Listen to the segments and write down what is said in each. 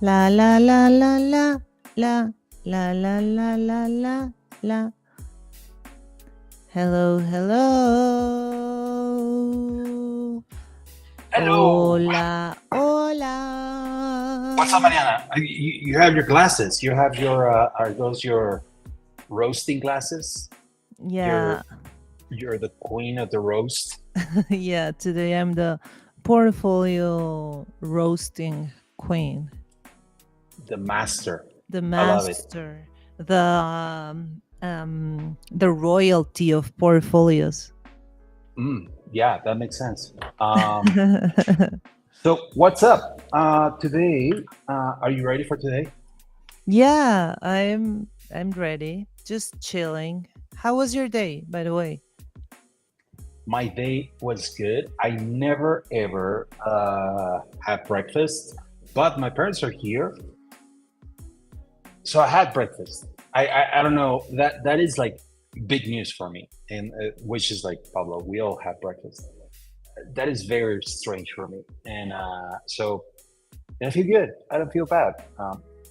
La la la la la la la la la la la la. Hello, hello. Hello. Hola, What's up, hola. Mariana? You have your glasses. You have your are those your roasting glasses? Yeah, You're the queen of the roast, yeah. Today I'm the portfolio roasting queen, the master. the I love it. master, the royalty of portfolios. Yeah, that makes sense. So what's up? Today, are you ready for today? Yeah, I'm ready. Just chilling. How was your day, by the way? My day was good. I never ever have breakfast, but my parents are here, so I had breakfast. I don't know that is like big news for me, and which is like Pablo. We all have breakfast. That is very strange for me, and and I feel good. I don't feel bad.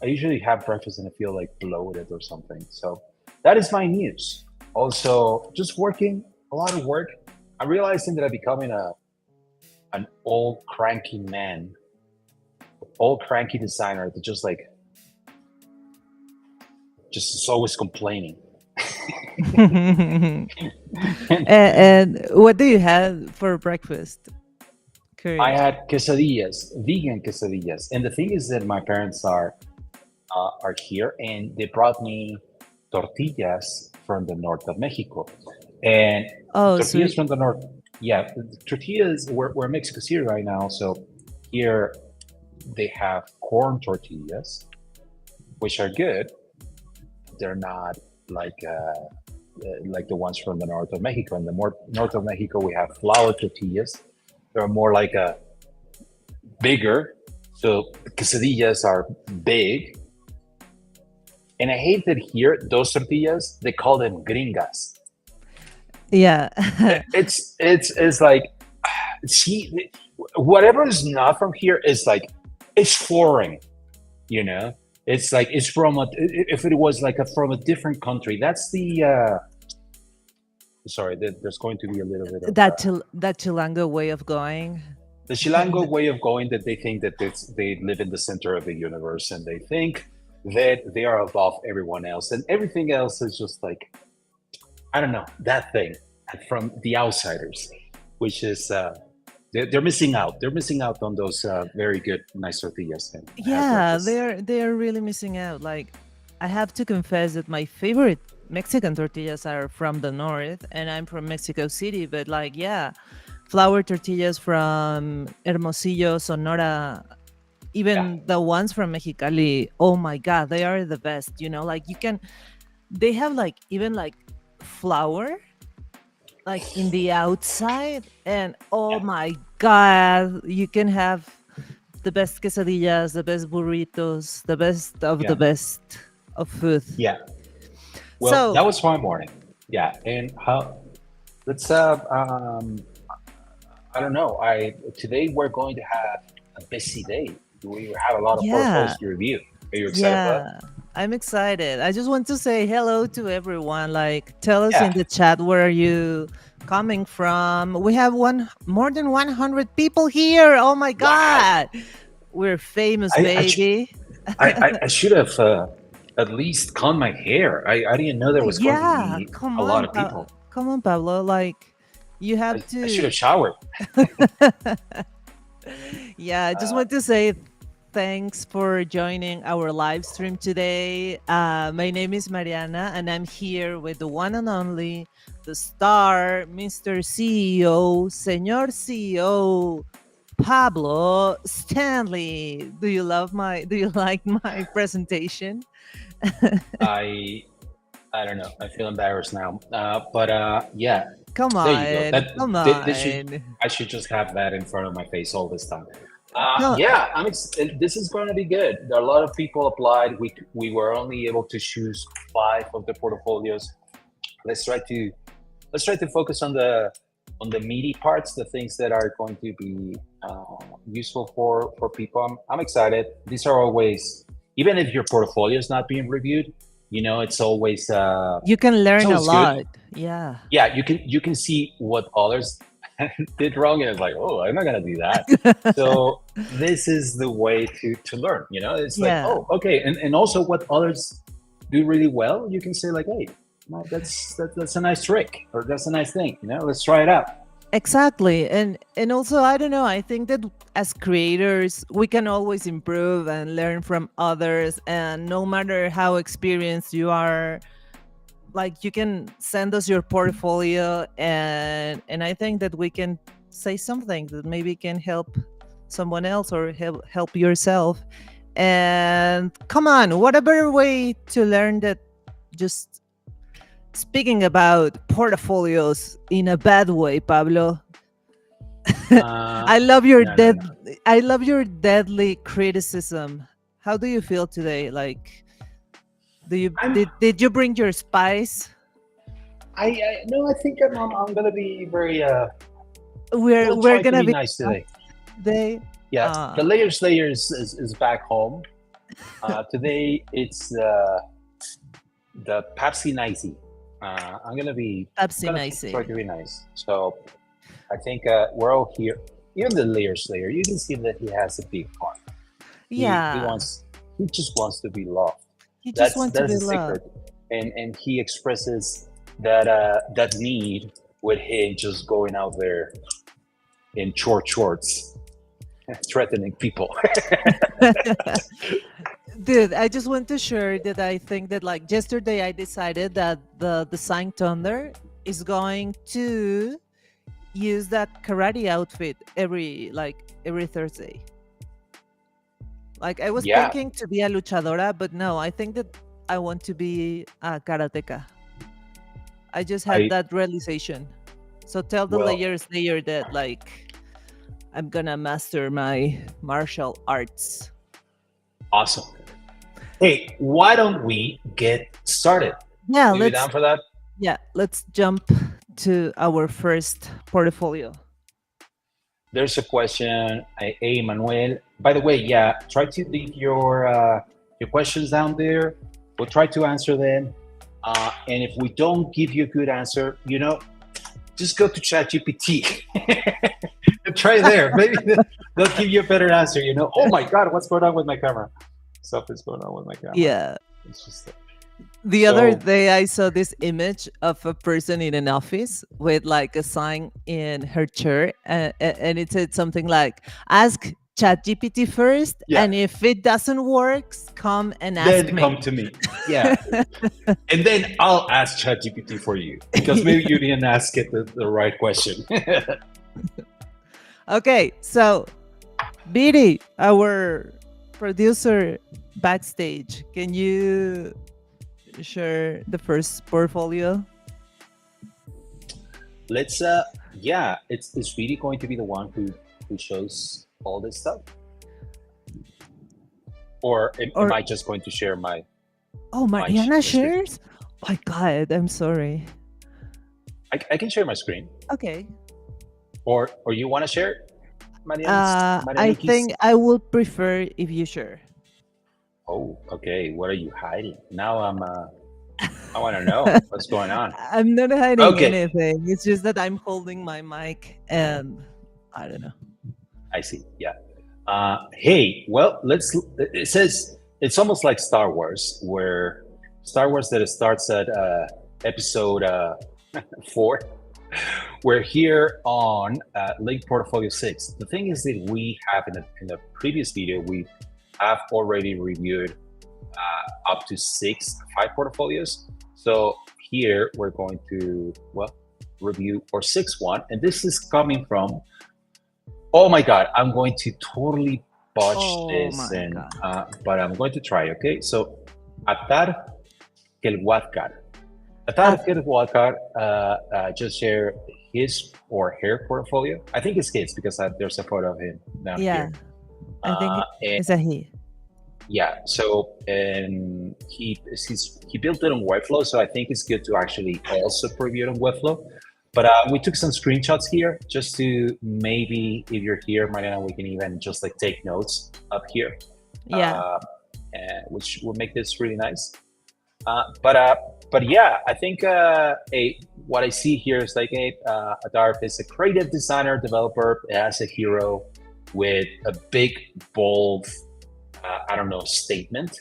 I usually have breakfast and I feel like bloated or something. So that is my news. Also, just working a lot of work. I'm realizing that I'm becoming a an old cranky man, old cranky designer that just is always complaining. And what do you have for breakfast? I Curious. had quesadillas, vegan quesadillas, and the thing is that my parents are here, and they brought me tortillas from the north of Mexico, and Oh, tortillas sweet. from the north. Yeah, tortillas. We're Mexico City right now, so here they have corn tortillas, which are good. They're not like like the ones from the north of Mexico. In the more north of Mexico, we have flour tortillas. They're more like a bigger. So quesadillas are big. And I hate that here, those tortillas, they call them gringas. Yeah. It's like, see, whatever is not from here is like, it's foreign, you know? It's like, it's from if it was like from a different country, that's sorry, there's going to be a little bit of That Chilango way of going. the Chilango way of going, that they think that they live in the center of the universe and they think that they are above everyone else, and everything else is just like, I don't know, that thing from the outsiders, which is they're missing out. They're missing out on those very good, nice tortillas and have Yeah, breakfast. they're really missing out. Like, I have to confess that my favorite Mexican tortillas are from the north, and I'm from Mexico City. But like, yeah, flour tortillas from Hermosillo, Sonora, Yeah, even the ones from Mexicali. Oh my god, they are the best. Like you can, they have like even like flour like in the outside, and oh yeah, my god, you can have the best quesadillas, the best burritos, the best of the yeah, best of food. yeah. Well, So that was my morning. Yeah, and how? Let's I don't know. I Today we're going to have a busy day. We have a lot of yeah, portfolios to review. Are you excited for that? yeah, I'm excited. I just want to say hello to everyone. Like, tell us in Yeah, the chat where are you coming from. We have one more than 100 people here. Oh my wow. god, we're famous, I I, sh- baby. I should have at least combed my hair. I didn't know there was going to Yeah, be a lot of people. Come on, Pablo. Like, you have I should to. have showered. Yeah, I just Uh, want to say thanks for joining our live stream today. My name is Mariana, and I'm here with the one and only, the star, Mr. CEO, Señor CEO, Pablo Stanley. Do you like my presentation? I I don't know. I feel embarrassed now. But yeah, Come there you go. on, come This should on. I should just have that in front of my face all this time. Come, Yeah, this is going to be good. There are a lot of people applied. We were only able to choose five of the portfolios. Let's try to let's try to focus on on the meaty parts, the things that are going to be useful for people. I'm excited. These are always, even if your portfolio is not being reviewed, You can it's learn a always good. lot. Yeah. Yeah, you can see what others did wrong, and it's like, oh, I'm not gonna do that. So this is the way to learn. It's like, Yeah. oh, okay, and also what others do really well, you can say like, hey, no, that's a nice trick, or that's a nice thing. Let's try it out. Exactly. And also I don't know, I think that as creators we can always improve and learn from others, and no matter how experienced you are, like you can send us your portfolio, and I think that we can say something that maybe can help someone else or help yourself. And come on, what a better way to learn that, just speaking about portfolios in a bad way, Pablo. Uh, I love your no, no, dead no. I love your deadly criticism. How do you feel today? Like, do you I'm did you bring your spice? I no, I think I'm gonna be very I'm gonna We're try to gonna be be nice today. today. Yeah, the Uh layers is back home. Today it's the Pepsi Nicey. I'm gonna be Pepsi gonna Nice. try to be nice. So I think we're all here. Even the Slayer, you can see that he has a big heart. He Yeah. wants he just wants to be loved. You just That's want to that's be the loved. secret, and he expresses that need with him just going out there in short shorts, threatening people. Dude, I just want to share that I think that like yesterday I decided that the Design Thunder is going to use that karate outfit every Thursday. Like I was Yeah, thinking to be a luchadora, but no, I think that I want to be a karateka. I just had I that realization. So tell the well, layers layer that like I'm gonna master my martial arts. awesome. Hey, why don't we get started? Yeah, You down for that? let's jump to our first portfolio. There's a question. Hey, Manuel. By the way, yeah, try to leave your questions down there. We'll try to answer them. And if we don't give you a good answer, just go to ChatGPT. Try there. Maybe they'll give you a better answer. Oh my God, what's going on with my camera? Something's going on with my camera. Yeah. It's just The other so. day I saw this image of a person in an office with like a sign in her chair, and it said something like, ask ChatGPT first, Yeah. and if it doesn't work, come and ask Then me. come to me. Yeah. And then I'll ask ChatGPT for you because maybe you didn't ask it the right question. Okay, so Biri, our producer backstage, can you share the first portfolio? Let's yeah, it's really going to be the one who shows all this stuff, or am Or I just going to share my oh, my Mariana screen? shares? My God, I'm sorry. I can share my screen, Okay. or you want to share it, I Marianukis? think I would prefer if you share. Oh, okay. What are you hiding? Now I want to know what's going on. I'm not hiding Okay, anything. It's just that I'm holding my mic and I don't know. I see. Yeah. Hey, well, let's. It says it's almost like Star Wars, where Star Wars that it starts at episode 4. We're here on Link Portfolio 6. The thing is that we have in the previous video, we have already reviewed up to 5 portfolios. So here we're going to, review our 6th one. And this is coming from, oh my God, I'm going to totally botch Oh this, my and God. but I'm going to try, okay? So, Adar Kelwadkar. Ah, Adar Kelwadkar just share his or her portfolio. I think it's his because there's a photo of him down yeah, here. I think And it's a he. yeah, so he built it on Webflow, so I think it's good to actually also preview it on Webflow. But we took some screenshots here just to maybe if you're here, Mariana, we can even just like take notes up here, Yeah. uh, which will make this really nice. Uh, but uh, but yeah, I think what I see here is like Adar is a creative designer developer as a hero with a big bold I don't know statement.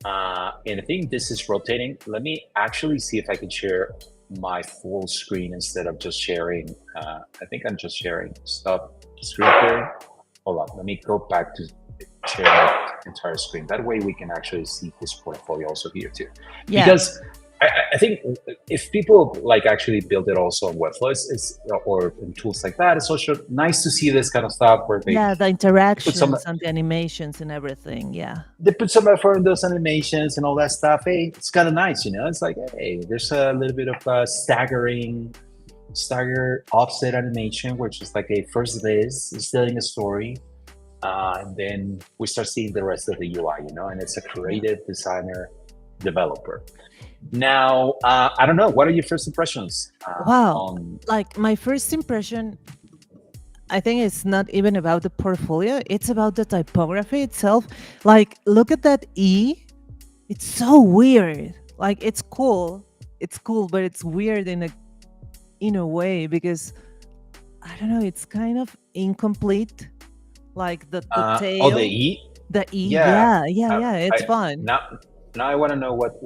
And I think this is rotating. Let me actually see if I can share my full screen instead of just sharing. I think I'm just sharing. Stop screen sharing. Hold on. Let me go back to share my entire screen. That way we can actually see his portfolio also here too. Yeah. Because I think if people like actually build it also on Webflow or in tools like that, it's also nice to see this kind of stuff where Yeah, the they put some interactions and the animations and everything. Yeah. they put some effort in those animations and all that stuff. Hey, it's kind of nice, you know. It's like, hey, there's a little bit of stagger offset animation, which is like a first this is telling a story, and then we start seeing the rest of the UI, you know. And it's a Yeah. creative designer developer. Now, I don't know. What are your first impressions Wow. on? Like my first impression, I think it's not even about the portfolio, it's about the typography itself. Like, look at that E. It's so weird. Like, it's cool. It's cool, but it's weird in a way because I don't know, it's kind of incomplete. Like the Oh, the tail, E. the E. Yeah, Yeah, yeah, uh, yeah. It's I fun. now I want to know what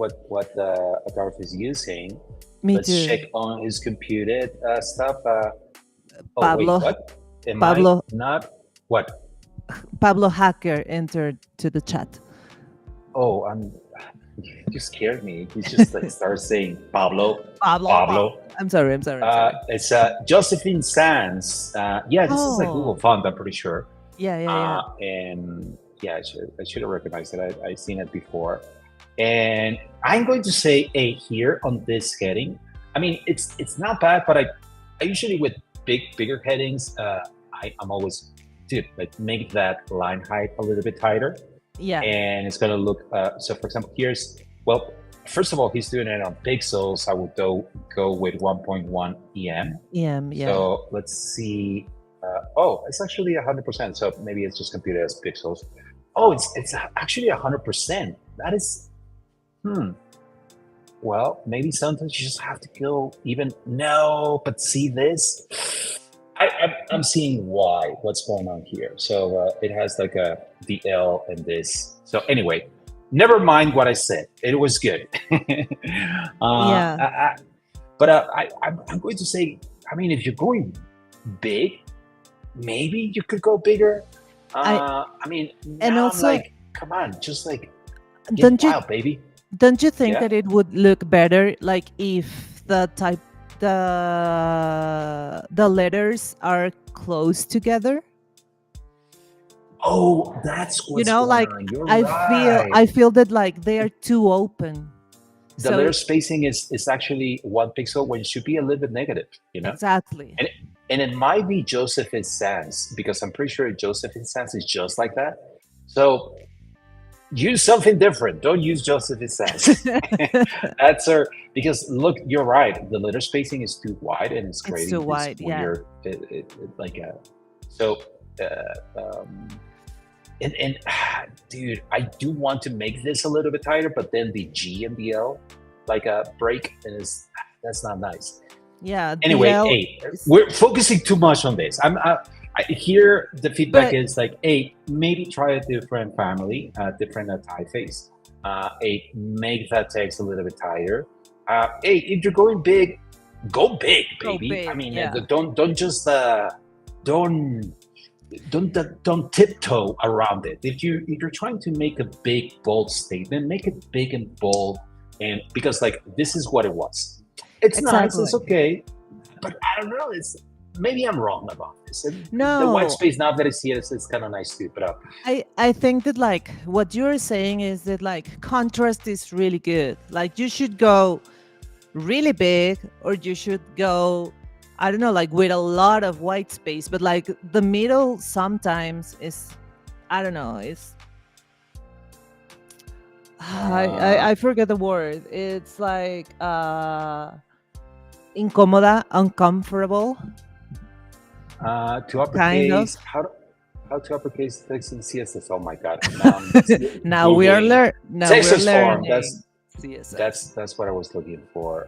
Garth is using. Me Let's too. check on his computed stuff. Oh wait, Pablo what? Am I Pablo not? What? Pablo Hacker entered to the chat. Oh, I'm. You scared me. He just like started saying Pablo, Pablo. Pablo. I'm sorry. I'm sorry. I'm sorry. It's Josephine Sands. Yeah, this is like Google Oh, font. I'm pretty sure. yeah, yeah, yeah. And yeah, I should have recognized it. I've seen it before. And I'm going to say a here on this heading. I mean, it's not bad, but I usually with bigger headings, I'm always dude like make that line height a little bit tighter, Yeah. and it's gonna look. So for example, here's well, first of all, he's doing it on pixels. I would go with 1.1 em. Yeah. Yeah. So let's see. Oh, it's actually 100%. So maybe it's just computed as pixels. Oh, it's actually 100%. That is, hmm. Well, maybe sometimes you just have to go even no, but see this. I'm seeing why. What's going on here? So it has like a the L and this. So anyway, never mind what I said. It was good. Yeah. But I'm going to say. I mean, if you're going big, maybe you could go bigger. I I mean, and now I'm also like, come on, just like get don't you wild, baby. don't you think Yeah. that it would look better like if the letters are close together? Oh, that's You what's know, going like on. You're I feel right. I feel that like they are too open. The So letter spacing is actually 1 pixel when it should be a little bit negative, you know? exactly. And and it might be Josephine Sands because I'm pretty sure Josephine Sands is just like that. So use something different. Don't use Josephine Sands. That's her because look, you're right. The letter spacing is too wide and it's It's too creating this wide. Yeah. weird, like a. So, uh, um, and dude, I do want to make this a little bit tighter, but then the G and the L, like a break, and that's not nice. Yeah. The Anyway, L hey, is, we're focusing too much on this. I hear the feedback but is like, hey, maybe try a different family, different typeface. Hey, make that text a little bit tighter. Hey, if you're going big, go big, go baby. I big. mean, Yeah. don't just don't don't tiptoe around it. If you're trying to make a big bold statement, make it big and bold, and because like this is what it was. It's nice. It's Exactly. okay, but I don't know. It's maybe I'm wrong about this. And the white No, space now that I see it, it's kind of nice too. But I think that like what you're saying is that like contrast is really good. Like you should go really big or you should go, I don't know, like with a lot of white space, but like the middle sometimes is, I don't know, is uh, I forget the word. It's like incómoda, uncomfortable, To kind of. uppercase, how to uppercase text in CSS? Oh my god! Now I'm just Now we are googling now we're CSS form. learning CSS. That's what I was looking for.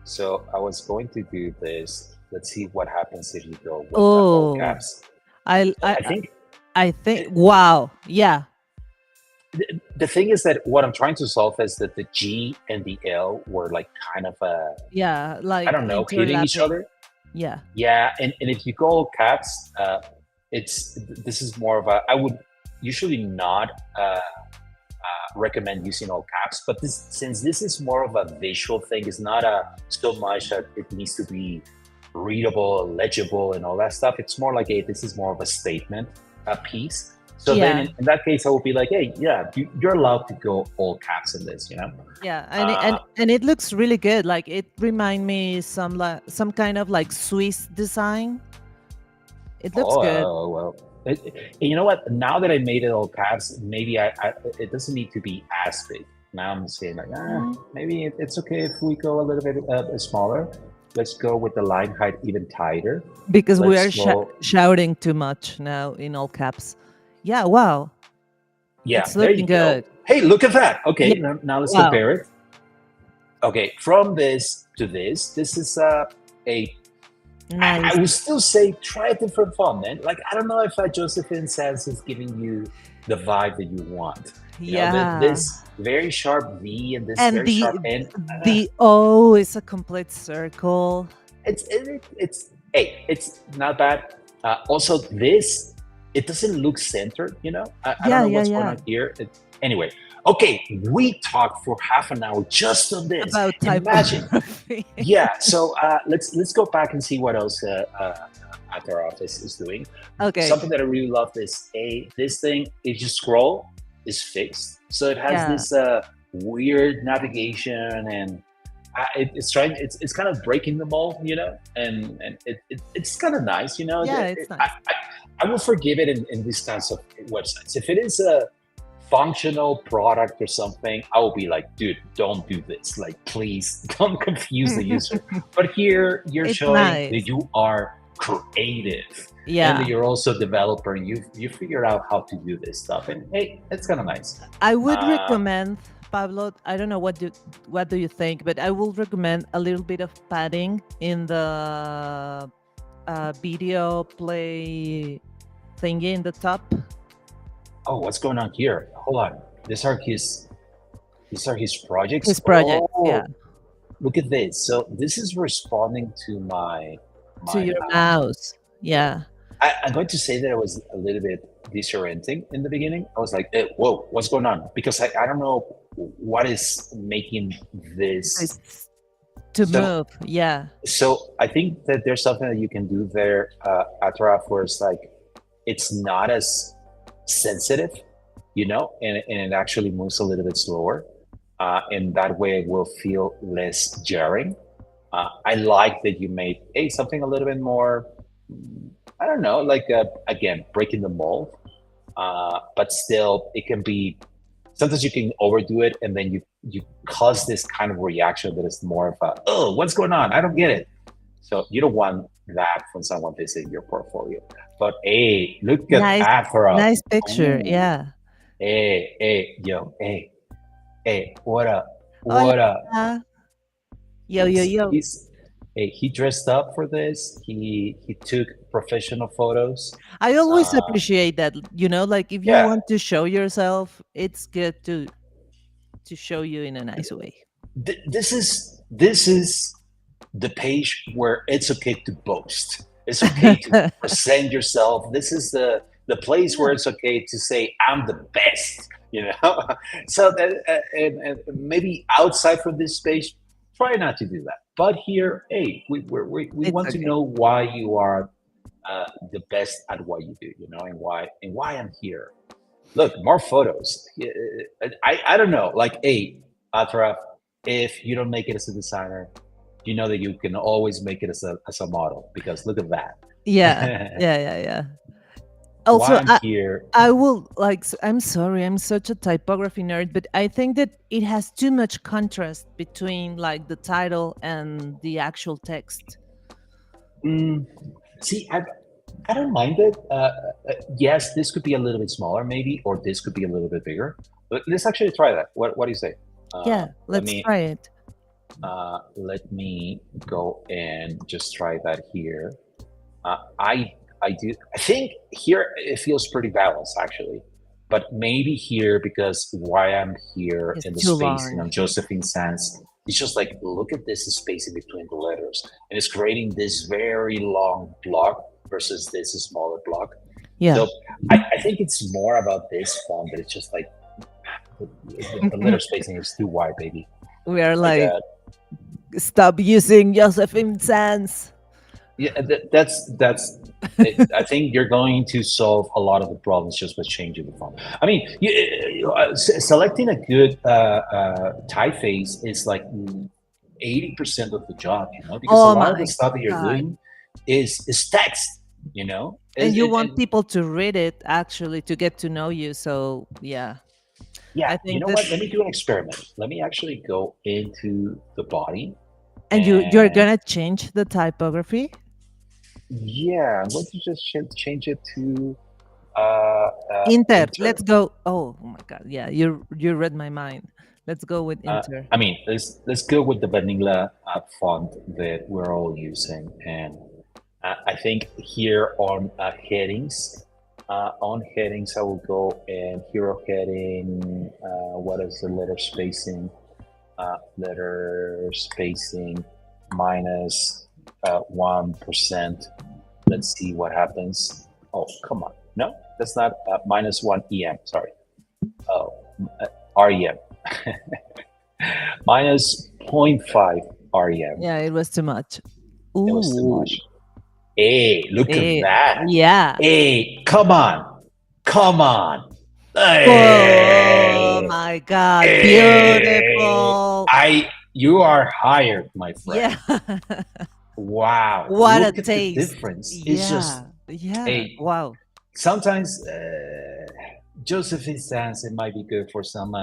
So I was going to do this. Let's see what happens if you go with the all Oh, caps. I So I I think I think it, wow. Yeah. the thing is that what I'm trying to solve is that the G and the L were like kind of Yeah, I like don't know, hitting each interlapping. other. Yeah. Yeah, and if you go all caps, it's this is more of a. I would usually not recommend using all caps, but this since this is more of a visual thing, it's not a so much that it needs to be readable, legible, and all that stuff. It's more like a this is more of a statement, a piece. So then Yeah. in that case, I would be like, hey, yeah, you're allowed to go all caps in this, you know. Yeah, Uh, and it looks really good. Like it remind me some kind of like Swiss design. It looks good well. You know what? Now that I made it all caps, maybe it doesn't need to be as big. Now I'm saying like, Mhm. maybe it's okay if we go a little bit smaller. Let's go with the line height even tighter. because we Let's are go. shouting too much now in all caps. Yeah, wow. Yeah, It's there you looking go. good. Hey, look at that. Okay, Yeah, now let's wow. compare it. Okay, from this to this is a I Nice. would still say try a different font, man. Like I don't know if Josephine Sands is giving you the vibe that you want. You know, Yeah. this very sharp V and this And very sharp N. the O is a complete circle. It's hey, it's not bad. Also, this it doesn't look centered. You know, I don't Yeah, know yeah, what's going yeah. on here. Anyway, okay, we talked for half an hour just on this. About Imagine. typography. Yeah, so let's go back and see what else at our office is doing. Okay. Something that I really love is this thing. If you scroll, is fixed, so it has Yeah. this weird navigation, and it's trying. It's kind of breaking the mold, you know, and it's kind of nice, you know. Yeah, it's nice. I will forgive it in these kinds of websites. If it is a functional product or something, I will be like, dude, don't do this. Like, please don't confuse the user. But here you're It's showing that nice. you are creative and that Yeah. you're also a developer and you figured out how to do this stuff. And hey, it's kind of nice. I would Uh, recommend, Pablo, I don't know what do you think, but I will recommend a little bit of padding in the video play thingy in the top. oh, what's going on here? Hold on. These are his projects. His project, yeah. Oh, look at this. So this is responding to To my your mouse. Yeah. I'm going to say that it was a little bit disorienting in the beginning. I was like, whoa, what's going on? Because I don't know what is making this. It's to So, move. Yeah. so I think that there's something that you can do there at RAF where it's like, it's not as sensitive, you know, and it actually moves a little bit slower. And that way it will feel less jarring. I like that you made something a little bit more I don't know, like again, breaking the mold. But still, it can be. Sometimes you can overdo it, and then you cause this kind of reaction that is more of a, oh, what's going on? I don't get it. So you don't want that from someone visiting your portfolio. But hey, look at Nice Adar. nice picture. Ooh, Yeah. yo, what up? Hola. What up? Yo, yo, yo. He's he dressed up for this. He took professional photos. I always Uh, appreciate that, like if you yeah, want to show yourself, it's good to show you in a nice way. this is the page where it's okay to boast. It's okay to present yourself. This is the place where Yeah, it's okay to say I'm the best. You know, so that and maybe outside from this space, try not to do that. But here, hey, we it's want to okay. know why you are the best at what you do. You know, and why I'm here. Look, more photos. I don't know. Like, hey, Atraf, if you don't make it as a designer, you know that you can always make it as a model because look at Yeah, that. yeah, yeah, yeah. why Also, I'm here. I will like. I'm sorry, I'm such a typography nerd, but I think that it has too much contrast between like the title and the actual text. Mm, see, I don't mind it. Yes, this could be a little bit smaller, maybe, or this could be a little bit bigger. But let's actually try that. What do you say? Yeah, Let let's me try it. let me go and just try that here. I do. I think here it feels pretty balanced actually, but maybe here because why I'm here It's in the too spacing long. on Josephine Sands. It's just like look at this spacing between the letters, and it's creating this very long block versus this smaller block. Yeah. So I think it's more about this font that it's just like the letter spacing is too wide, baby. We are Like like, stop using Josephine Sans. yeah, that's. I think you're going to solve a lot of the problems just by changing the font. I mean, selecting a good typeface is like 80% of the job, because a Oh lot of the my stuff that you're God. doing is text, And you want and people to read it actually to get to know you. So, yeah, yeah, I you think know that, what? Let me do an experiment. Let me actually go into the body and you're and gonna change the typography. yeah, I'm going to just change it to Inter. enter. Let's go. Oh, oh my God. Yeah, you read my mind. Let's go with Inter. I mean, let's go with the vanilla font that we're all using, and I think here on headings, I will go and hero heading. What is the letter spacing? Letter spacing minus 1%. Let's see what happens. Oh, come on! No, that's not minus one em. Sorry. Oh, rem. Minus zero point 0.5 REM. Yeah, it was too much. It was too Ooh. much. Hey, look at Eh, that. yeah. Hey, come on. Come on. Oh Hey, my God. hey. Beautiful. You are hired, my friend. Yeah. Wow. What a Look at the taste. difference. It's just, Yeah. Yeah. hey, Wow. sometimes Josephine Sands, it might be good for some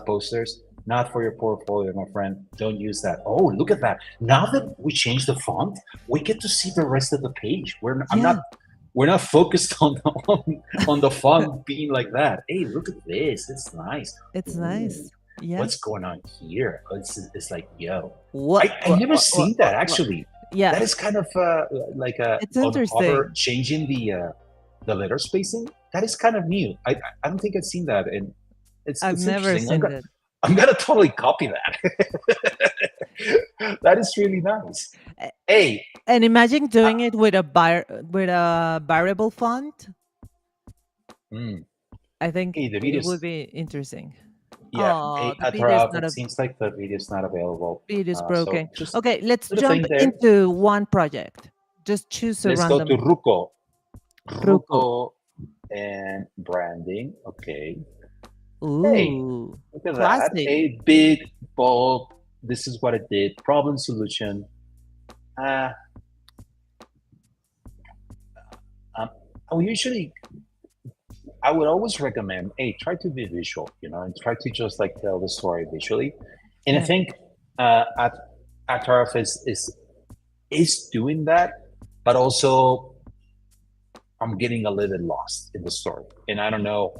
posters, not for your portfolio, my friend. Don't use that. Oh, look at that! Now that we changed the font, we get to see the rest of the page. Yeah. We're not focused on the font being like that. Hey, look at this! It's nice. It's Ooh, nice. Yeah. what's going on here? It's like yo, What? I never seen that What? actually. Yeah. That is kind of like It's on hover interesting. changing the letter spacing. That is kind of new. I don't think I've seen that, and I've it's never interesting. seen that. I'm gonna totally copy that. That is really nice. A- Hey, And imagine uh, doing it with a variable font. mm, I think hey, the it would videos. be interesting. Yeah, Oh, hey, the video is Adar, not it a seems like the video is not available. video is So broken. just Okay, let's little jump thing there. into one project. Just choose a Let's go to random Ruko. Ruko. Ruko and branding. Okay. Hey, Ooh, look at that. classic. A big, bold, this is what it did. Problem solution. Uh, um, I would usually, I would always recommend, hey, try to be visual, and try to just like tell the story visually. And I Yeah, think at Tarif is doing that, but also I'm getting a little bit lost in the story, and I don't know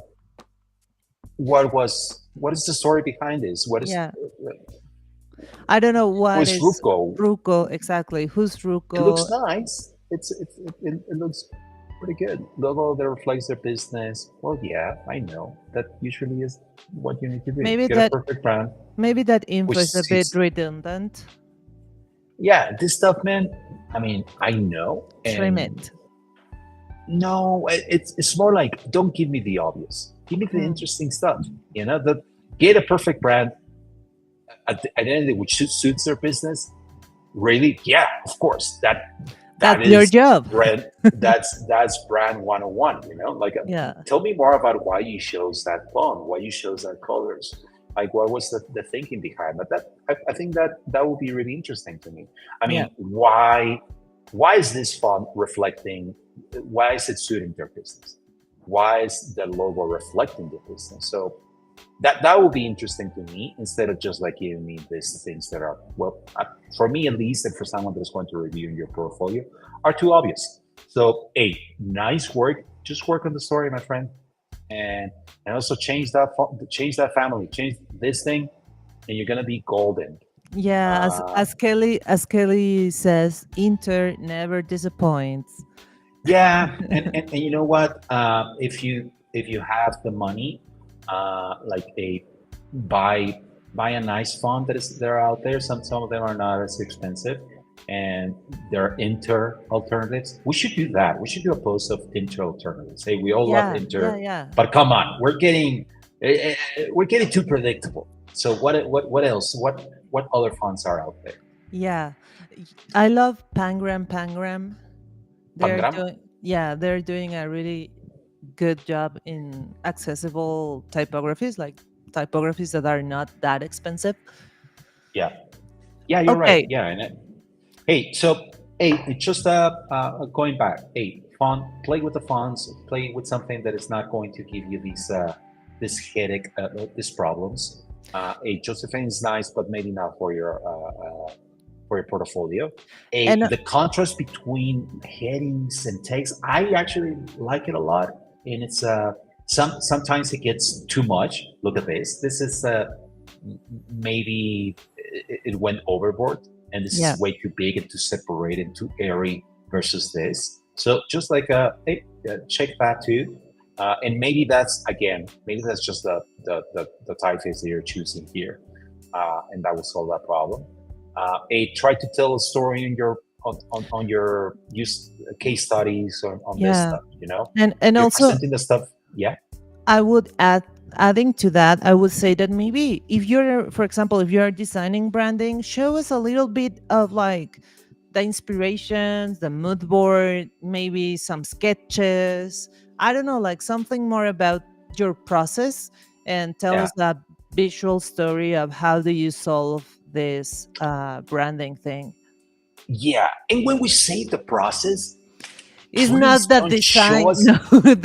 what is the story behind this. What is yeah. I don't know who what is is Ruko? Ruko exactly. Who's It looks Ruko? nice. It looks pretty good. Logo that reflects their business. Well, yeah, I know that usually is what you need to do. Maybe Get a that perfect brand, maybe that info which is a bit is redundant. yeah. This stuff, man. I mean, I know, Trim and it. no, it's more like don't give me the obvious. Give me the Mm. interesting stuff. The get a perfect brand identity which suits their business. Really, yeah, of course. That That's your is job. brand. That's brand 101. Like Yeah, tell me more about why you chose that font, why you chose that colors. Like what was the thinking behind that? I think that would be really interesting to me. I yeah. mean, why is this font reflecting? Why is it suiting their business? Why is the logo reflecting the business? So that will be interesting to me instead of just like giving me these things that are, well, for me at least, and for someone that's going to review your portfolio, are too obvious. So, hey, nice work. Just work on the story, my friend, and also change that family, change this thing, and you're gonna be golden. Yeah, Uh, as Kelly says, Inter never disappoints. yeah, and you know what? If you have the money, like a buy buy a nice font that is they're out there. Some of them are not as expensive, and they're Inter alternatives. We should do that. We should do a post of Inter alternatives. Hey, we all love Yeah, yeah, Inter, yeah, but come on, we're getting too predictable. So what else? What other fonts are out there? yeah. I love Pangram. Pangram? They're doing a really good job in accessible typographies, like typographies that are not that expensive. Yeah, yeah, you're right. Okay. Yeah, and hey, so hey, it's just going back. Hey, font, play with the fonts, play with something that is not going to give you these this headache, these problems. Hey, Josephine is nice, but maybe not for your portfolio. And The contrast between headings and text, I actually like it a lot, and it's sometimes it gets too much. Look at this. This is maybe it went overboard, and this yeah, is way too big and too separated, too airy versus this. So just like hey, check that too. And maybe that's again, maybe that's just the typeface that you're choosing here, and that will solve that problem. Try to tell a story in your on your use case studies on this yeah. stuff. You know, And you're also presenting the stuff. Yeah, I would adding to that, I would say that maybe if you're, for example, if you're designing branding, show us a little bit of like the inspirations, the mood board, maybe some sketches. I don't know, like something more about your process, and tell yeah, us a visual story of how do you solve this branding thing. yeah. And when we say the process, It's please not that don't show design, us. no,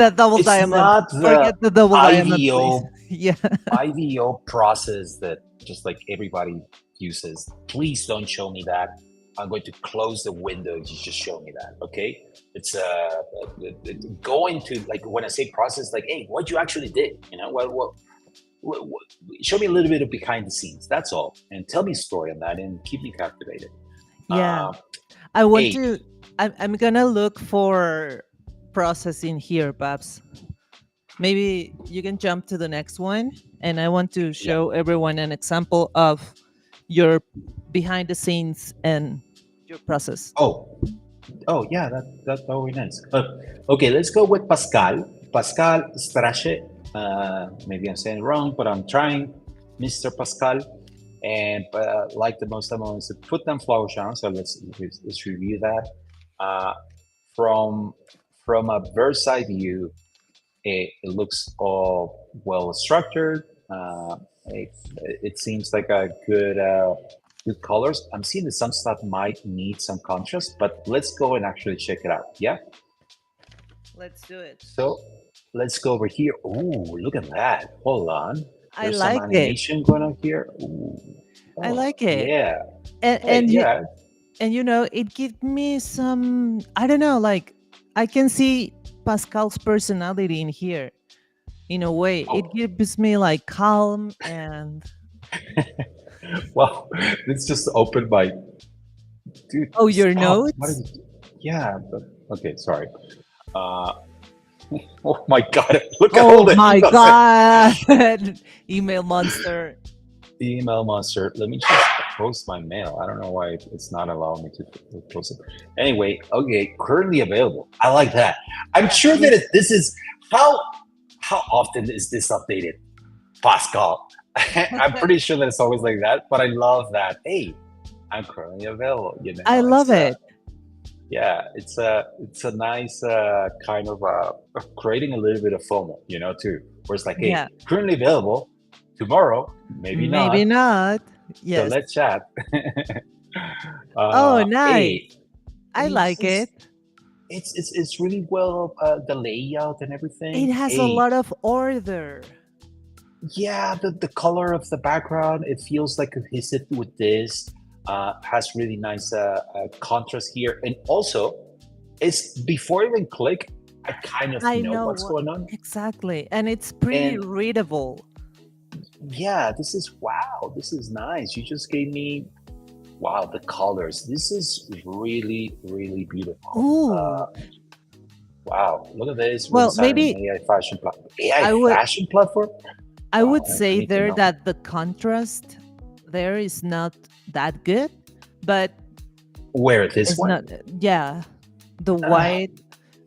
that double It's diamond. not the Forget the double diamond, please. IVO Yeah. IVO process that just like everybody uses. Please don't show me that. I'm going to close the window if you just show me that. Okay? It's go into like when I say process, like, hey, what you actually did. You know, what show me a little bit of behind the scenes. That's all, and tell me a story on that, and keep me captivated. Yeah. Uh, I want hey, to. I'm gonna look for processing here, Babs. Maybe you can jump to the next one, and I want to yeah. show everyone an example of your behind the scenes and your process. Oh, oh yeah, that would be nice. Okay, let's go with Pascal. Pascal Strache. Maybe I'm saying it wrong, but I'm trying. Mr. Pascal, and like the most of them, is to put them flower down. So let's review that. Uh, from from a bird's eye view, it looks all well structured. It seems like a good colors. I'm seeing that some stuff might need some contrast, but let's go and actually check it out. Yeah. Let's do it. So let's go over here. Ooh, look at that. Hold on. I There's some like it. animation going on here. Ooh. I Oh, like it. yeah. And Hey, yeah. you know, it gives me some, I don't know, like I can see Pascal's personality in here in a way. It Oh, gives me like calm and well, let's just open my dude. oh, your Stop. What notes. is it? Yeah, but okay, sorry. Uh, oh my God. Look at all Oh the my emails. god. Email monster. Email monster. Let me just post my mail. I don't know why it's not allowing me to post it. Anyway, okay, currently available. I like that. I'm Yeah, sure that me. this is how often is this updated, Pascal? I'm pretty sure that it's always like that, but I love that. Hey, I'm currently available. You I know, love it. yeah, it's a nice kind of creating a little bit of FOMO, you know, too. Where it's like, hey, Yeah. currently available. Tomorrow, maybe Maybe not. not. So Yes. let's chat. Oh, nice. Hey, I it's like it. it's really well, the layout and It everything. has a Hey, lot of order. yeah, the color of the background, it feels like cohesive with this. Has really nice contrast here, and also it's before I even click, I kind of I know know what's what going on. exactly, and it's pretty And readable. yeah, this is wow, this is nice. You just gave me wow, the colors. This is really, really beautiful. Ooh, Wow, look at this. We well, design an maybe AI fashion platform. AI I would fashion platform? I Wow, would I say need to there know. that the contrast there is not that good, but Where this it's one? not. Yeah, the Uh, white,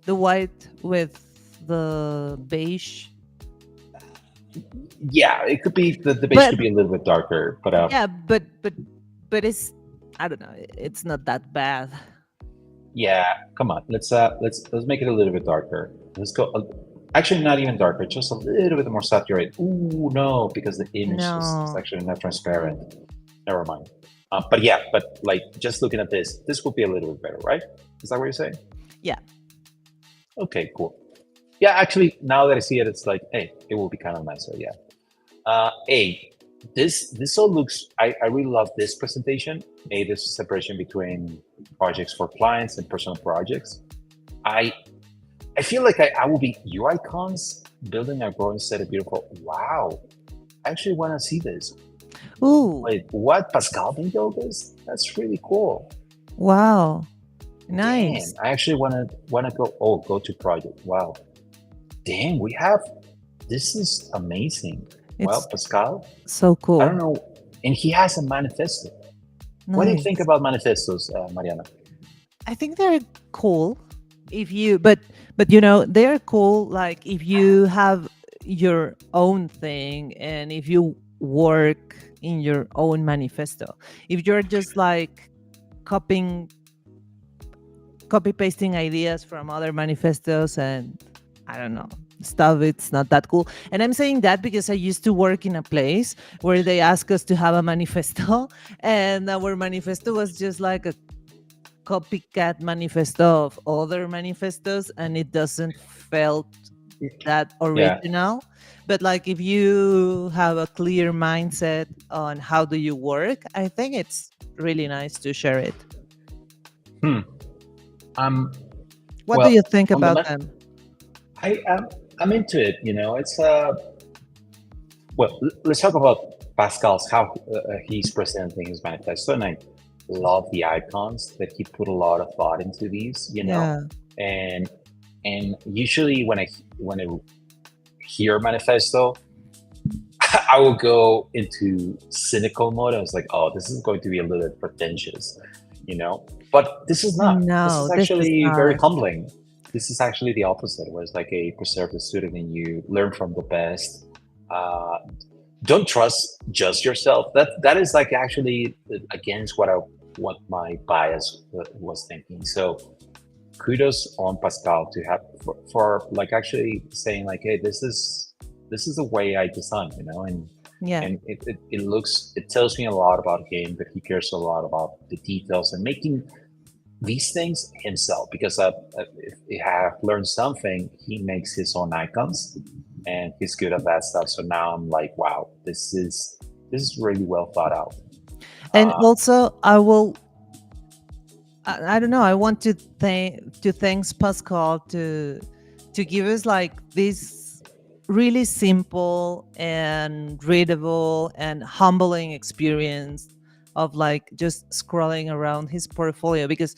the white with the beige. yeah, it could be the base But could be a little bit darker, but yeah, but it's I don't know. It's not that bad. yeah, come on. Let's make it a little bit darker. Let's go. Actually, not even darker, just a little bit more saturated. Ooh, no, because the image is No. actually not transparent. Never mind. But yeah, but like just looking at this would be a little bit better, right? Is that what you're saying? Yeah. Okay, cool. Yeah, actually, now that I see it, it's like, hey, it will be kind of nicer. Yeah. A, this all looks. I really love this presentation. A, this separation between projects for clients and personal projects. I I feel like I will be UI icons building a growing set of beautiful. Wow, I actually want to see this. Ooh. Wait, what? Pascal can build this? That's really cool. Wow. Damn, Nice. I actually wanna go. Oh, go to project. Wow, damn, we have. This is amazing. Well, It's Pascal, so I don't cool. know, and he has a manifesto. What do you think Nice. about manifestos, Mariana? I think they're cool if you but you know, they're cool like if you have your own thing and if you work in your own manifesto. If you're just like copying copy pasting ideas from other manifestos and I don't know stuff, it's not that cool. And I'm saying that because I used to work in a place where they asked us to have a manifesto and our manifesto was just like a copycat manifesto of other manifestos and it doesn't felt that Yeah. original. But like if you have a clear mindset on how do you work, I think it's really nice to share it. Hmm. Um. What do Well, you think on the about them? I I'm into it. You know, it's well. Let's talk about Pascal's how he's presenting his manifesto, and I love the icons that he put a lot of thought into these. You know, Yeah. and and usually when I hear manifesto, I will go into cynical mode. I was like, oh, this is going to be a little bit pretentious, you know. But this is not. This No, is this is actually very not. humbling. This is actually the opposite, where it's like a preserve the student and you learn from the best. Uh, don't trust just yourself. That is like actually against what my bias was thinking. So kudos on Pascal to have for like actually saying like, hey, this is the way I design, you know, Yeah. and it looks it tells me a lot about him that he cares a lot about the details and making these things himself because if he have learned something, he makes his own icons and he's good at that stuff. So now I'm like, wow, this is really well thought out. And Uh, also I don't know, I want to thanks Pascal to give us like this really simple and readable and humbling experience of like just scrolling around his portfolio because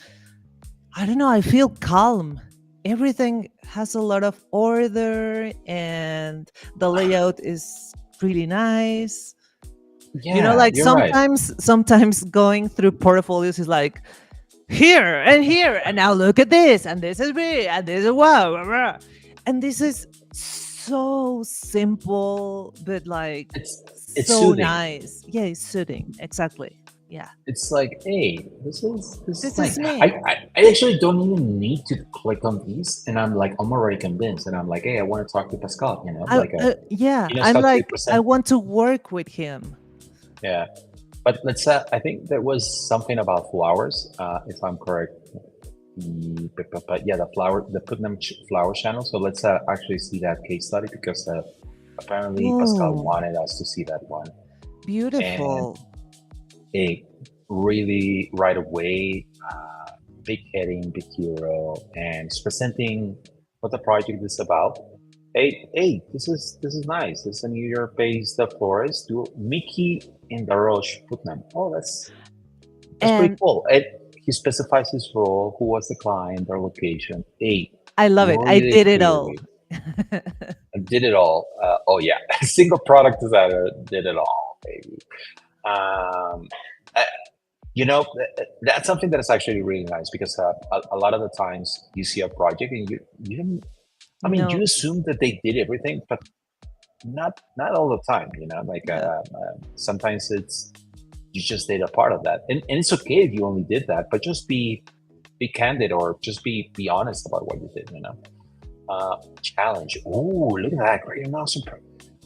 I don't know, I feel calm. Everything has a lot of order and the layout is really nice. You know, yeah, like you're right. sometimes going through portfolios is like here and now look at this and this is me and this is wow blah, blah. And this is so simple but like It's so soothing. nice. Yeah, it's soothing. Exactly. Yeah. It's like, hey, this is This is nice. me. I actually don't even need to click on these, and I'm already convinced, and I'm like, hey, I want to talk to Pascal. You know, like Yeah, he knows I'm how to like I present. want to work with him. Yeah, but let's. I think there was something about flowers, if I'm correct. yeah, the Putnam flower channel. So let's actually see that case study because apparently Pascal Oh, wanted us to see that one, and beautiful. a really right away, big heading, big hero, and it's presenting what the project is about. Hey, this is nice. This is a New York-based florist, do Mickey in the Roche Putnam. Oh, that's pretty And cool. And he specifies his role, who was the client, their location. Hey, I love it. I really did it all. clearly. I did it all. Oh yeah, single product designer did it all, baby. Um, I, that's something that is actually really nice because a lot of the times you see a project and you don't, I mean, No, you assume that they did everything, but not all the time. Like yeah. sometimes it's you just did a part of that, and it's okay if you only did that, but just be candid or just be honest about what you did. Challenge. Ooh, look at that! Great and awesome.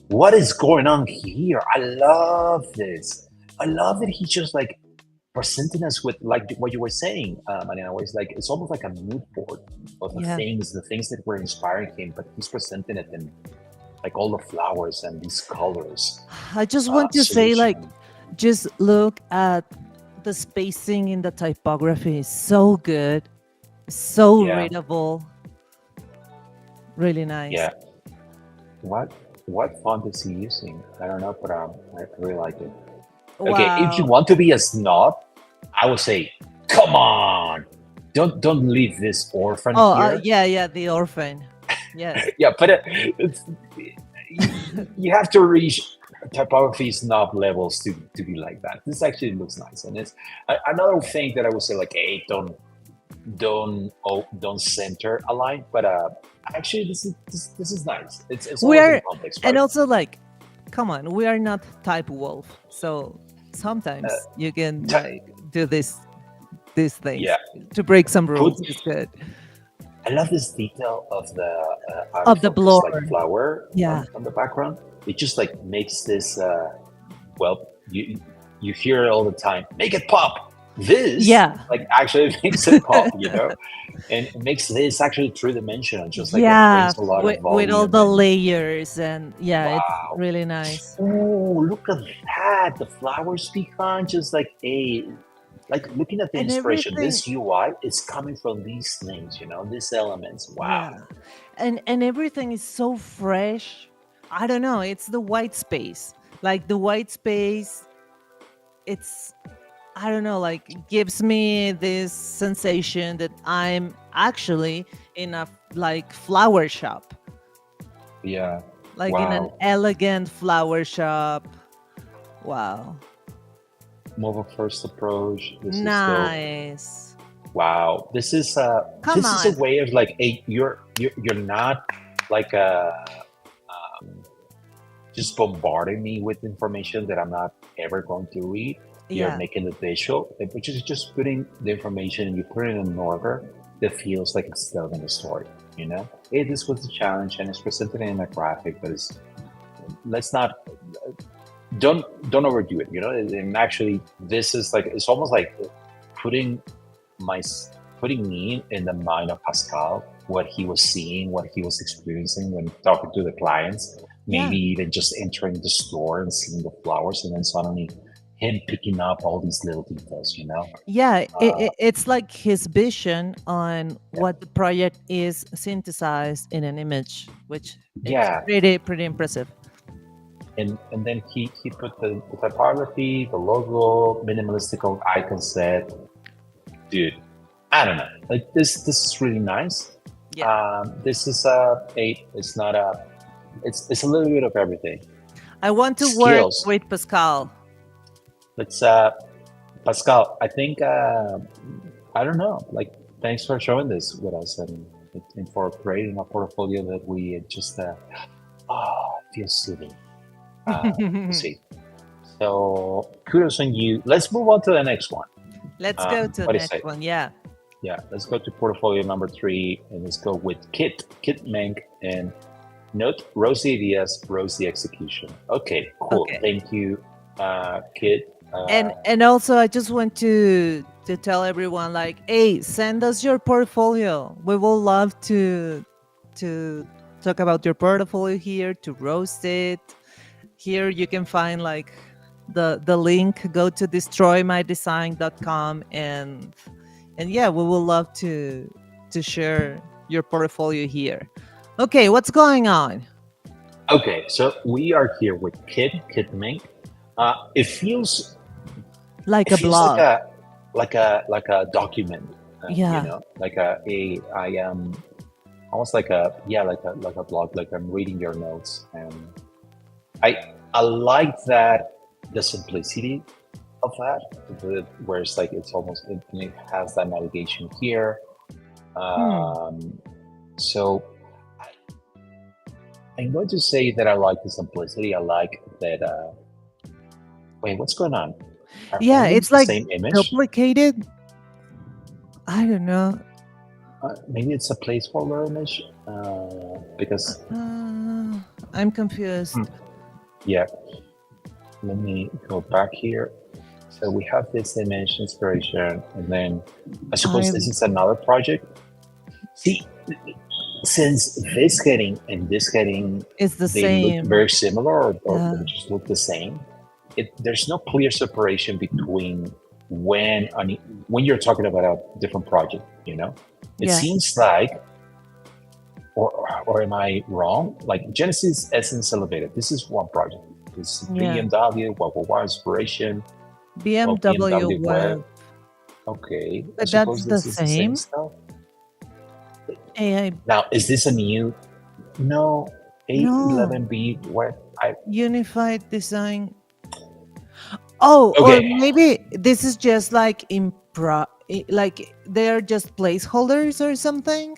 What is going on here? I love this. I love that he just like presenting us with like what you were saying, and always like it's almost like a mood board of Yeah. the things that were inspiring him, but he's presenting it in like all the flowers and these colors. I just want to say, like, Solution. just look at the spacing in the typography. Is so good, so Yeah, readable, really nice. yeah. What what font is he using? I don't know, but I really like it. Okay, if you Wow. want to be a snob, I would say, come on, don't leave this orphan Oh, here. yeah, yeah, the orphan. Yes. Yeah, but you have to reach typography snob levels to be like that. This actually looks nice, and it's another thing that I would say like, hey, don't center a line, but actually this is nice. It's We almost in are, context, and right? also, like, come on, we are not type wolf, so Uh, sometimes you can t- like do these yeah, things to break some put. rules. It's good. I love this detail of the out of Of the focus like blower. flower Yeah. on the background. It just like makes this. Well, you hear it all the time. Make it pop. This Yeah. like actually makes it pop, and it makes this actually three dimensional. Just like it Yeah, brings a lot of with all volume the and layers, and yeah, it's wow. really nice. Oh, look at that! The flowers behind, just like a like looking at the And inspiration. everything, This UI is coming from these things, these elements. Wow. yeah. And everything is so fresh. I don't know, it's the white space. Like the white space, it's, I don't know, like gives me this sensation that I'm actually in a like flower shop, Yeah. like in an Wow. elegant flower shop. Wow. Mobile first approach. This is dope. Nice. Wow. Come This is a on. way of like a you're not like just bombarding me with information that I'm not ever going to read. You're Yeah. making the visual, which is just putting the information and you put it in an order that feels like it's telling a story. Hey, this was the challenge and it's presented in a graphic, but it's let's not don't overdo it. And actually, this is like it's almost like putting my putting me in the mind of Pascal, what he was seeing, what he was experiencing when talking to the clients, maybe Yeah. even just entering the store and seeing the flowers, and then suddenly him picking up all these little details. Yeah, Uh, it's like his vision on yeah, what the project is synthesized in an image, which it's yeah, pretty impressive. and then he put the typography, the logo, minimalistic icon set, dude. I don't know. Like this is really nice. Yeah. This is it's not a, it's a little bit of everything. I want to work Skills. with Pascal. Let's Pascal. I think I don't know. Like, thanks for showing this with us and for creating a portfolio that we just feels soothing. Let's see. So kudos on you. Let's move on to the next one. Let's go to the What do you say? next one. Yeah. Yeah, let's go to portfolio number 3 and let's go with Kit Mink and note rosy ideas, rosy execution. Okay, cool. Okay. Thank you, Kit. And also I just want to tell everyone, like, hey, send us your portfolio. We will love to talk about your portfolio here, to roast it. Here you can find like the link. Go to destroymydesign.com, and yeah, we will love to share your portfolio here. Okay, what's going on? Okay, so we are here with Kit Mink. It feels Like it a feels blog. like a document, Yeah. like a I am almost like a yeah like a blog, like I'm reading your notes, and I like that, the simplicity of that, where it's like it's almost it has that navigation here. Hmm. Um, so I'm going to say that I like the simplicity. I like that. Wait, what's going on? Are Yeah, only it's the like same image? duplicated. I don't know. Maybe it's a placeholder image because Uh, I'm hmm, confused. yeah. Let me go back here. So we have this image inspiration, and then I suppose I this is another project. See, since this heading and this heading It's the they look same. very similar, or Yeah. they just look the same, there's no clear separation between when when you're talking about a different project. It Yeah. seems like, or am I wrong? Like Genesis Essence Elevated, this is one project. This is Yeah. BMW, wow, inspiration, well, BMW BMW Web. web. Okay, I But that's suppose the this is the same same. stuff. AI. Now, is this a new? No, No. 811B. What? I Unified design. Oh, or okay. maybe this is just like like they're just placeholders or something.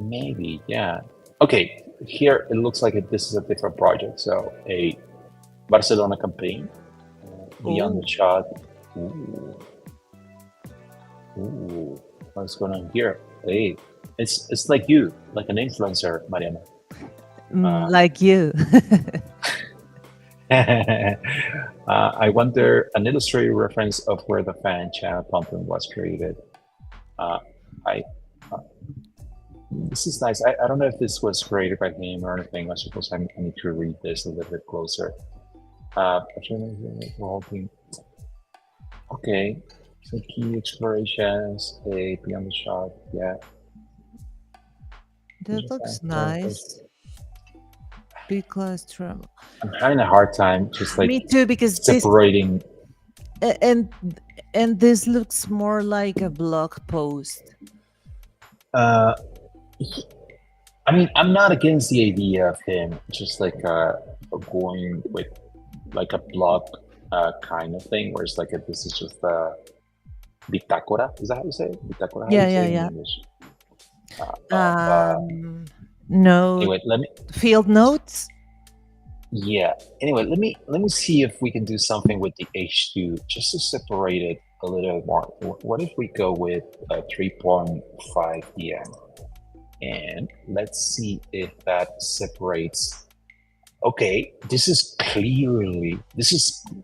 Maybe, yeah. Okay, here it looks like this is a different project. So a Barcelona campaign, Beyond the Oh. Shot. Ooh, ooh, what's going on here? Hey, it's like you, like an influencer, Mariana. Uh, Like you. I wonder an illustrated reference of where the fan channel content was created. Uh, I This is nice. I don't know if this was created by him or anything. I suppose I need to read this a little bit closer. Uh, okay, some key explorations, a beyond the shot. Yeah, That looks nice. Because travel. I'm having a hard time just like Me too, because separating. a- and and this looks more like a blog post. Uh, I mean, I'm not against the idea of him just like going with like a blog kind of thing, where it's like this is just a bitácora. Is that how you say it? Bitácora? How do Yeah, you say yeah, it in yeah. English? Of Um, Note, anyway, let me field notes. yeah. Anyway, let me see if we can do something with the H2 just to separate it a little more. What if we go with 3.5 DM, and let's see if that separates. Okay, this is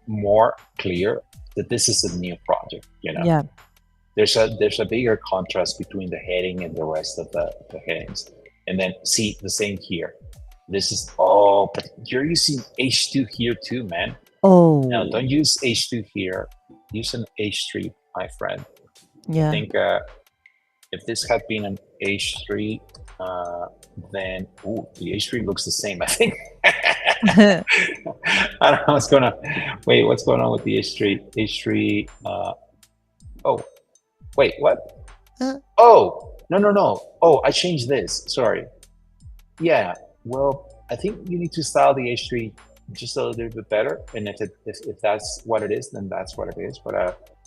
more clear that this is a new project. Yeah. There's a bigger contrast between the heading and the rest of the headings. And then see the same here. This is but you're using H2 here too, man. No, Oh, don't use H2 here. Use an H3, my friend. I yeah. think if this had been an H3, uh, then the H3 looks the same. I think. I don't know what's going on. Wait, what's going on with the H3? H3. Oh, wait, what? Uh, Oh, no, no, no. Oh, I changed this. Sorry. Yeah. Well, I think you need to style the H3 just a little bit better. And if that's what it is, then that's what it is. But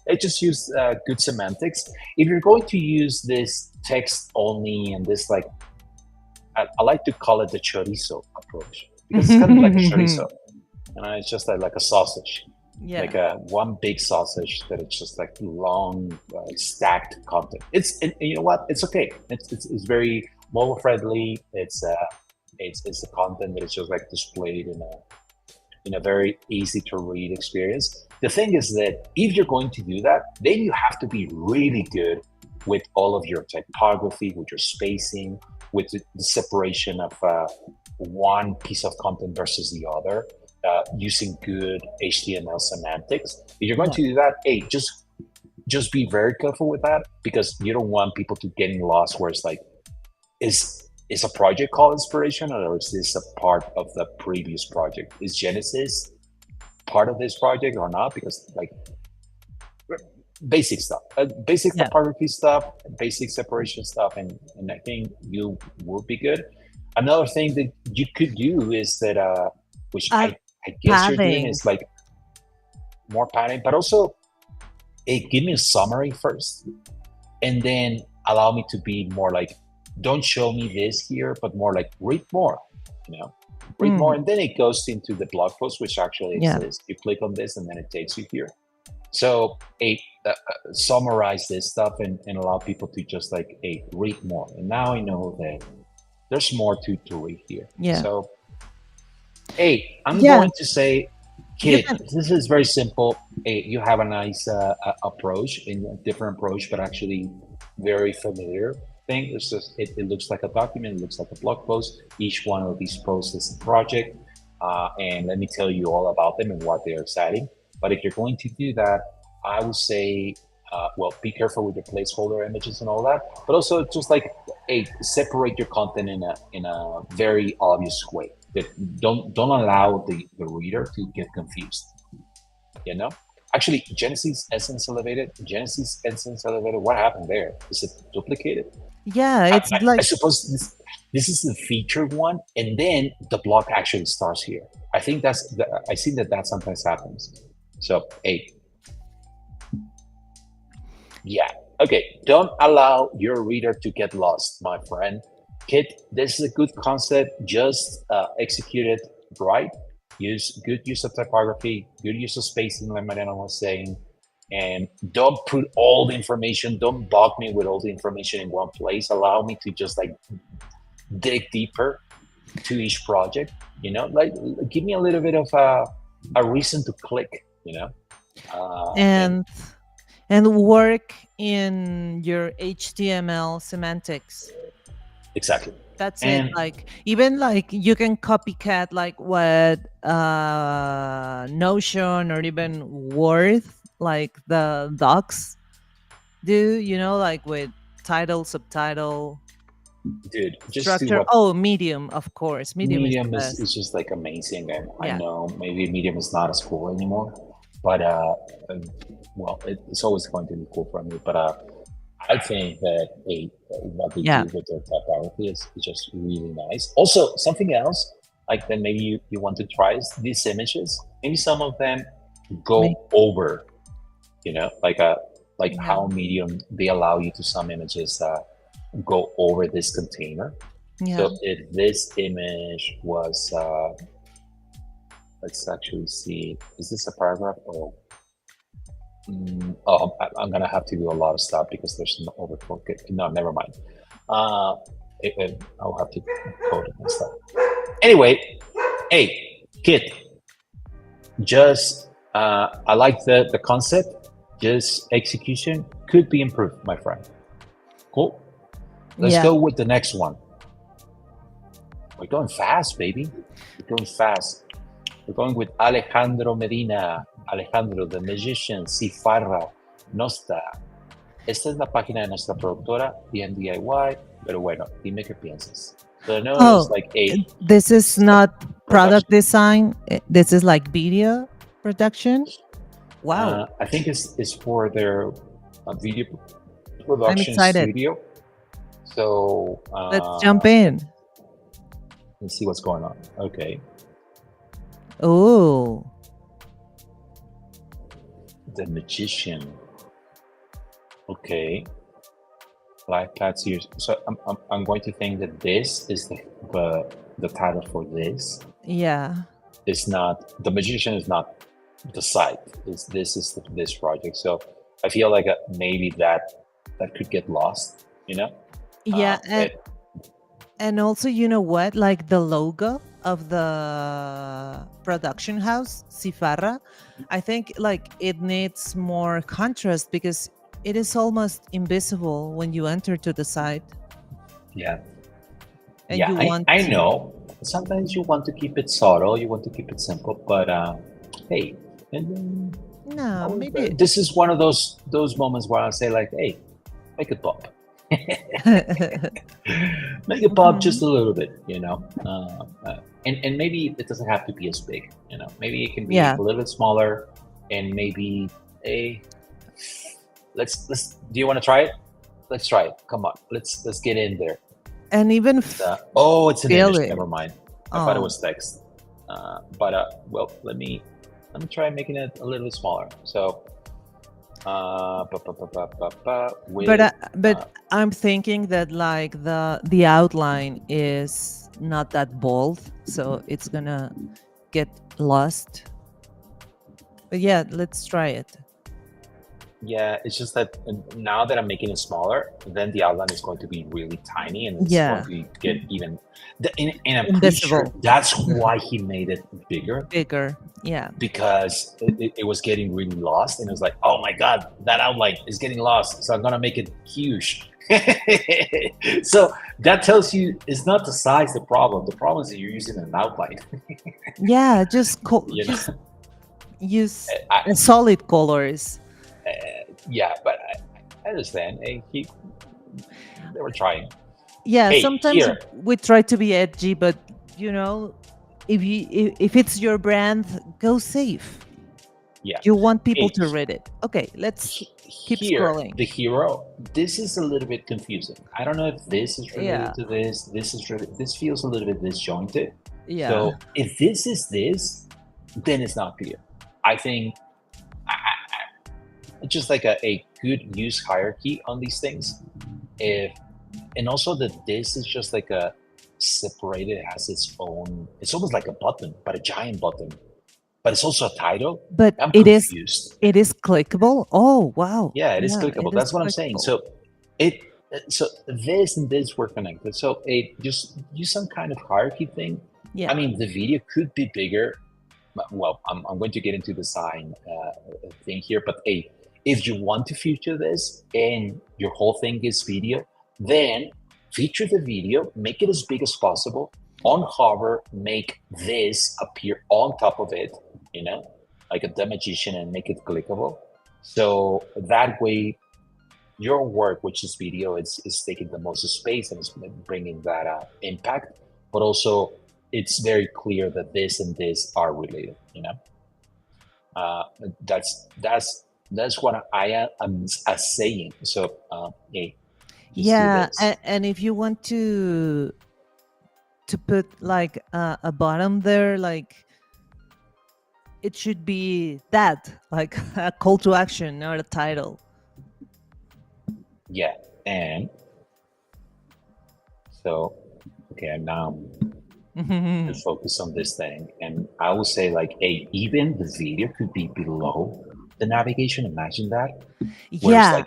I just use good semantics. If you're going to use this text only and this like, I like to call it the chorizo approach because it's kind of like a chorizo. It's just like a sausage, yeah. like a one big sausage that it's just like long stacked content. And you know what? It's okay. It's very mobile friendly. It's the content that is just like displayed in a very easy to read experience. The thing is that if you're going to do that, then you have to be really good with all of your typography, with your spacing, with the separation of one piece of content versus the other, using good HTML semantics. If you're going Yeah. to do that, hey, just be very careful with that, because you don't want people to getting lost where it's like, is a project called inspiration, or is this a part of the previous project? Is Genesis part of this project or not? Because like basic stuff, basic Yeah. typography stuff, basic separation stuff, and I think you will be good. Another thing that you could do is that, which Uh, I guess you're doing, Padding. is like more padding, but also, hey, give me a summary first, and then allow me to be more like, don't show me this here, but more like read more, you know, read more, Mm, and then it goes into the blog post, which actually yeah. exists. You click on this, and then it takes you here. So, summarize this stuff, and allow people to just like, hey, read more. And now I know that there's more to read here. Yeah. So, hey, I'm Yeah. going to say, You kid, can. this is very simple. Hey, you have a nice approach, and a different approach, but actually very familiar thing. It's just, it looks like a document, it looks like a blog post. Each one of these posts is a project. And let me tell you all about them and what they're exciting. But if you're going to do that, I would say, well, be careful with your placeholder images and all that. But also, just like, hey, separate your content in a very obvious way. That don't allow the reader to get confused. You know, actually, Genesis Essence Elevated, Genesis Essence Elevated. What happened there? Is it duplicated? Yeah. I, It's I, I like. suppose this is the featured one, and then the block actually starts here. I think I see that sometimes happens. So, hey, yeah, okay. Don't allow your reader to get lost, my friend. Kid, this is a good concept. Just execute it right. Use good use of typography, good use of spacing, like Mariana was saying, and don't put all the information. Don't bog me with all the information in one place. Allow me to just like dig deeper to each project. You know, like give me a little bit of a reason to click. You know, and And work in your HTML semantics. exactly. That's it. And Like even like you can copycat like what Notion or even Word, like the docs do, like with title, subtitle, dude, just do structure. what Oh, Medium, of course. Medium is the Medium is best. just like amazing. And I Yeah. know maybe Medium is not as cool anymore, but um, well, it's always going to be cool for me. But I think that what they Yeah. do with their typography is just really nice. Also, something else like that maybe you want to try is these images. Maybe some of them Me. go over, you know, like Yeah. how Medium they allow you to some images go over this container. Yeah. So if this image was, let's actually see, is this a paragraph? Oh, I'm gonna have to do a lot of stuff because there's no overflow. No, never mind. Uh, I'll have to code it and stuff. Anyway, hey, kid, just I like the concept. Just execution could be improved, my friend. Cool. Let's Yeah. go with the next one. We're going fast, baby. We're going fast. We're going with Alejandro Medina. Alejandro, the magician, Cifarra, Nosta. Esta es la página de nuestra productora, bien DIY, pero bueno, dime qué piensas. So I know it's Oh, like a this is not product production. design. This is like video production. Wow. I think it's for their video I'm production excited. studio. So Let's jump in. let's see what's going on. Okay, Oh, the magician. Okay, live path series. So I'm going to think that this is the title for this. yeah. It's not the magician. Is not the site. This project. So I feel like maybe that could get lost. You know. Yeah, It, and also, you know what? Like the logo of the production house, Cifarra, I think like it needs more contrast because it is almost invisible when you enter to the site Yeah, and yeah, you I, want I to. know. Sometimes you want to keep it subtle, you want to keep it simple, but hey, and then No, maybe. this is one of those moments where I say like, hey, make it pop, make it pop just Mhm. a little bit, and maybe it doesn't have to be as big, maybe it can be Yeah, a little bit smaller, and maybe a let's do you want to try it? Let's try it. Come on, let's get in there. and even Oh, it's an feel image. it. Never mind. I thought it Oh, was text. But well, let me try making it a little bit smaller. So, but with I'm thinking that like the outline is not that bold, so it's gonna get lost. But yeah, let's try it. yeah, it's just that now that I'm making it smaller, then the outline is going to be really tiny, and it's going Yeah, to get even. And I'm pretty sure invisible, that's why he made it bigger, bigger. Yeah, because it was getting really lost, and it was like, oh my god, that outline is getting lost, so I'm gonna make it huge. So that tells you it's not the size the problem is that you're using an outline. yeah. you Just know use I, solid colors. yeah, but I understand. They were trying. Yeah, Hey, sometimes here. we try to be edgy, but you know, if it's your brand, go safe. Yeah. You want people Hey, to read it. Okay, let's keep here, scrolling. the hero. This is a little bit confusing. I don't know if this is related Yeah, to this. This feels a little bit disjointed. yeah. So if this is this, then it's not clear. I think it's just like a good use hierarchy on these things. If and also that this is just like a separated, it has its own. It's almost like a button, but a giant button. But it's also a title. But I'm confused. it is clickable. Oh wow. Yeah, it is Yeah, clickable. it is That's what I'm saying. clickable. It so this and this were connected. So it just use some kind of hierarchy thing. I Yeah. mean, the video could be bigger. Well, I'm going to get into design thing here, but if you want to feature this and your whole thing is video, then feature the video, make it as big as possible. On hover, make this appear on top of it, like a the magician, and make it clickable. So that way, your work, which is video, is taking the most space and is bringing that impact. But also, it's very clear that this and this are related. Uh, that's what I am saying. So, hey, just do Yeah, this. and if you want to put like a bottom there, like it should be that, like a call to action, not a title. Yeah, and so okay, I'm now to focus on this thing, and I will say like, hey, even the video could be below the navigation. Imagine that, where it's Yeah. like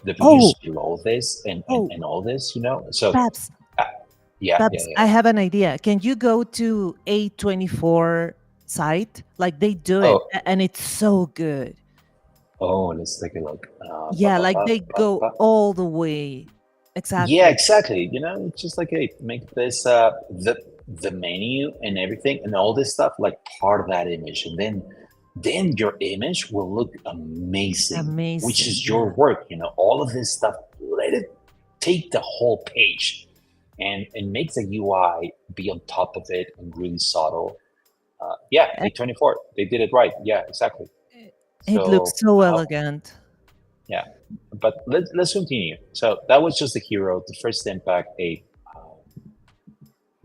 the Oh, videos below this and and, oh, and all this, So Babs, uh, yeah, yeah, Babs, yeah, I yeah. have an idea. Can you go to A24 site? Like they do it, Oh, and it's so good. oh, let's take a look. Yeah, like they go all the way. Yeah, Exactly. exactly. It's just like, hey, make this the menu and everything and all this stuff like part of that image, and then your image will look amazing, which Amazing. is your Yeah. work. All of this stuff. Let it take the whole page, and make the UI be on top of it and really subtle. Yeah, Eh, A24, they did it right. Yeah, exactly. It looks So so elegant. yeah, but let's continue. So that was just the hero, the first impact.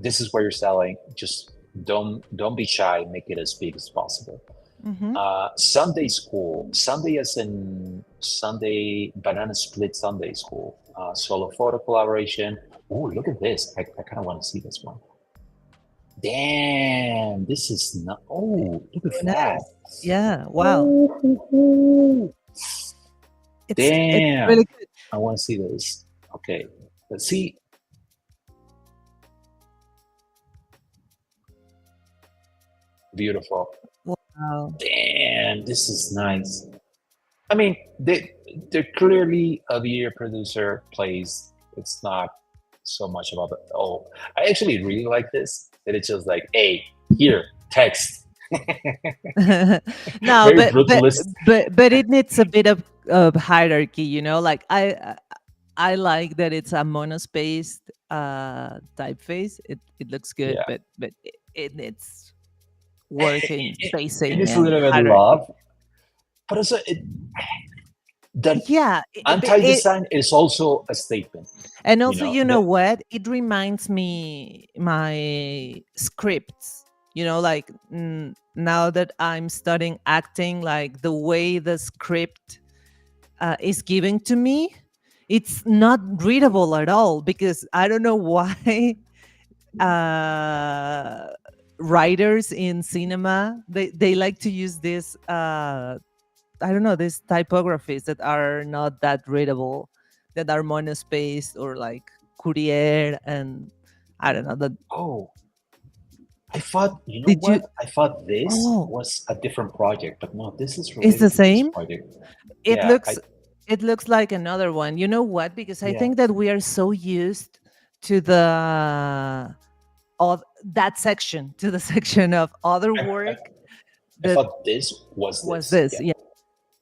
This is where you're selling. Just don't be shy. Make it as big as possible. Hmm. Sunday school. Sunday as in Sunday banana split Sunday school. Solo photo collaboration. Oh, look at this. I kind of want to see this one. Damn, this is not. Oh, look at Very that. nice. Yeah. Wow. Oh, It's damn. really good. I want to see this. Okay, let's see. Beautiful. Wow. Damn, this is nice. I mean, they're clearly a video producer plays. It's not so much about the. Oh, I actually really like this. That it's just like, hey, here, text. No, Very brutalist. but it needs a bit of hierarchy, you know. Like I like that it's a monospaced typeface. It looks good, Yeah. but it needs working It spacing is a and little bit hierarchy. love, but also the Yeah, anti-design is also a statement. and You also, know you know that. what? It reminds me my scripts. You know, like now that I'm studying acting, like the way the script is given to me, it's not readable at all because I don't know why uh, writers in cinema they like to use this I don't know, these typographies that are not that readable, that are monospaced or like Courier, and I don't know that. Oh, I thought. You know Did you? what? I thought this Oh, was a different project, but no, this is it's the related to this same. project. It Yeah. looks it looks like another one. You know what? Because I Yeah. think that we are so used to the of that section, to the section of other I, I, work I that thought this was was this. this. Yeah.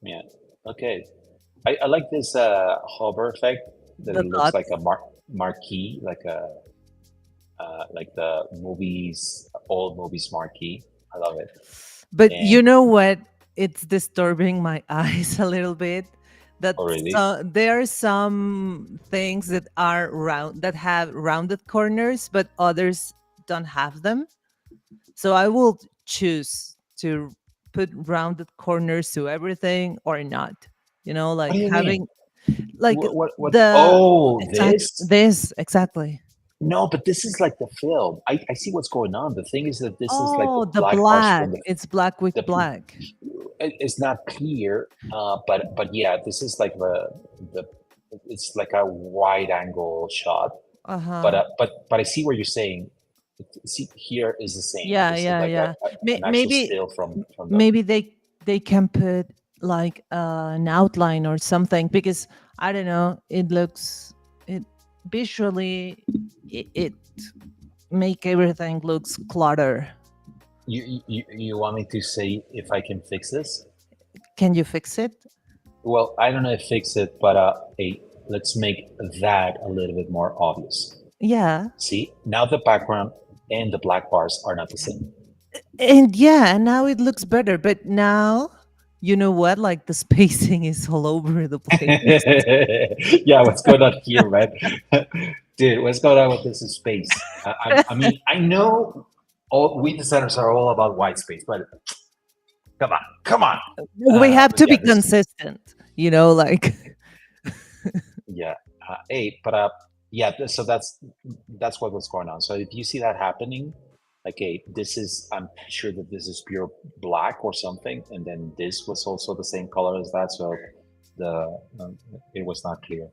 Yeah, Yeah. Okay. I like this hover effect that the it looks like dots. a marquee, like the movies, old movies marquee. I love it. But And you know what? It's disturbing my eyes a little bit. That already, there are some things that are round that have rounded corners, but others don't have them. So I will choose to put rounded corners to everything or not. You know, what do like you mean? having like What? the Oh, exact this? this exactly. No, but this is like the film. I see what's going on. The thing is that this is like the Oh, the black parts black. from It's black with the black. it's not clear, but yeah, this is like the it's like a wide angle shot. Uh huh. But I see what you're saying. See, here is the same. Yeah, This is yeah, like yeah. an actual Maybe still from the. maybe they can put like an outline or something because I don't know. It looks it visually it make everything looks clutter. You want me to say if I can fix this? Can you fix it? Well, I don't know if fix it, but hey, let's make that a little bit more obvious. Yeah. See, now the background and the black bars are not the same. And yeah, and now it looks better. But now you know what? Like the spacing is all over the place. Yeah, what's going on here, man? Dude, what's going on with this space? I mean, I know all we designers are all about white space, but come on, come on. We have But to yeah, be this, consistent, you know, like yeah, hey, but yeah, so that's what was going on. So if you see that happening, like, hey, this is, I'm sure that this is pure black or something, and then this was also the same color as that, so the it was not clear.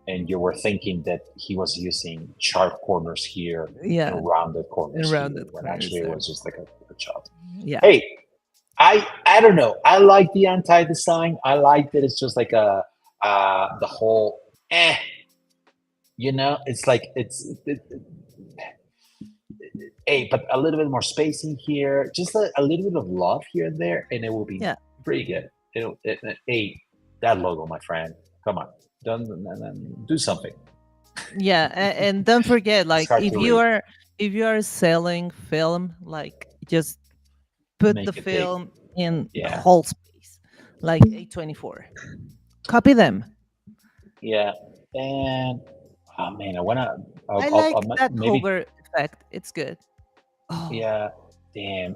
And you were thinking that he was using sharp corners here yeah, and rounded corners and here, rounded when corners actually it there. was just like a chop. Yeah. Hey, I don't know. I like the anti-design. I like that it's just like a the whole eh. It's like hey, but a little bit more spacing here, just a little bit of love here and there, and it will be Yeah. pretty good. Hey, that logo, my friend. Come on, don't do something. Yeah, and don't forget, It's like hard to read. if you are selling film, like just put the Make it big. film in the Yeah, whole space, like A24. Copy them. yeah. And oh man, I wanna. I like that Maybe. hover effect. It's good. Oh, Yeah. Damn.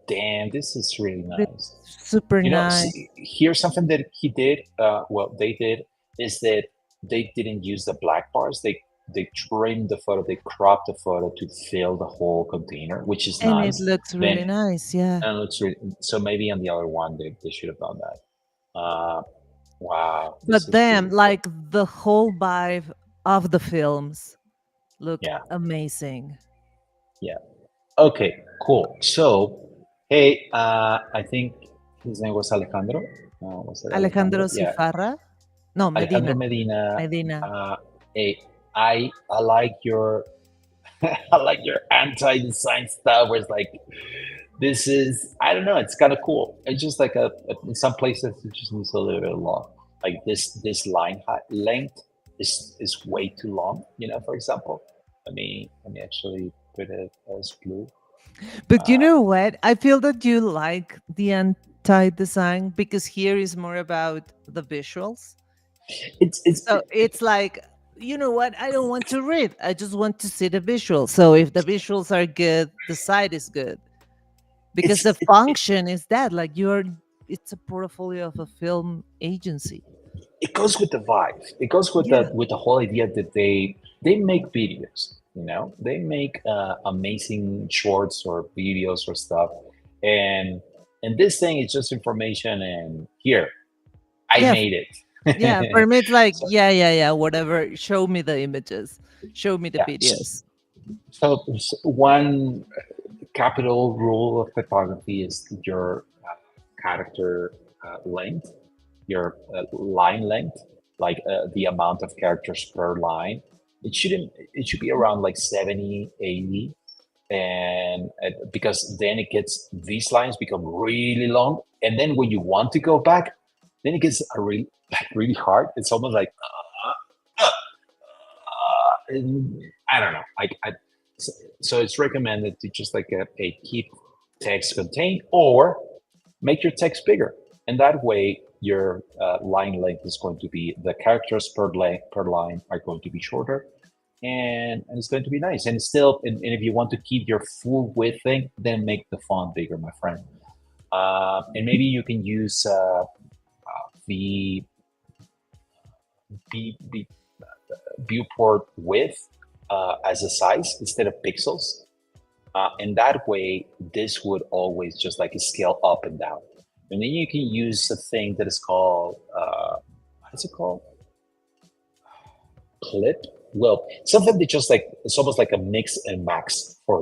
Damn. This is really this nice. super nice. See, here's something that he did. Well, they did is that they didn't use the black bars. They trimmed the photo. They cropped the photo to fill the whole container, which is And it nice. looks Then really nice. Yeah. and it looks really, so maybe on the other one they should have done that. Wow, this But is then, beautiful. like the whole vibe of the films look Yeah, amazing. yeah. Okay, cool. So. Hey, I think his name was Alejandro. Was it Alejandro? Alejandro Yeah, Cifarra? No, Alejandro Medina. Medina. Medina. Hey, I like your I like your anti-design stuff. Where it's like this is I don't know. It's kind of cool. It's just like in some places it just needs a little bit long. Like this line length is way too long. You know, for example, let me actually put it as blue. But you Uh, know what? I feel that you like the anti design because here is more about the visuals. it's So it's like, you know what? I don't want to read. I just want to see the visuals. So if the visuals are good, the site is good because the it's it, it, function is that like it's a portfolio of a film agency. it goes with the vibe. It goes Yeah. with the whole idea that they make videos. You know, they make amazing shorts or videos or stuff, and and this thing is just information. And here, I Yeah. made Yeah. it. For me, it's like, So yeah, yeah, yeah, whatever. Show me the images, show me the yeah, videos. so one capital rule of photography is your character length, your line length, like the amount of characters per line. It shouldn't. It should be around like 70, 80, and because then it gets these lines become really long, and then when you want to go back, then it gets a really like really hard. It's almost like and I don't know. So so it's recommended to just like a keep text contained or make your text bigger, and that way your line length is going to be the characters per line are going to be shorter, and it's going to be nice. And still, and if you want to keep your full width thing, then make the font bigger, my friend. And maybe you can use the the viewport width as a size instead of pixels. And that way, this would always just like scale up and down. And then you can use a thing that is called, what's it called? Clip. Well, something that just like, it's almost like a mix and max for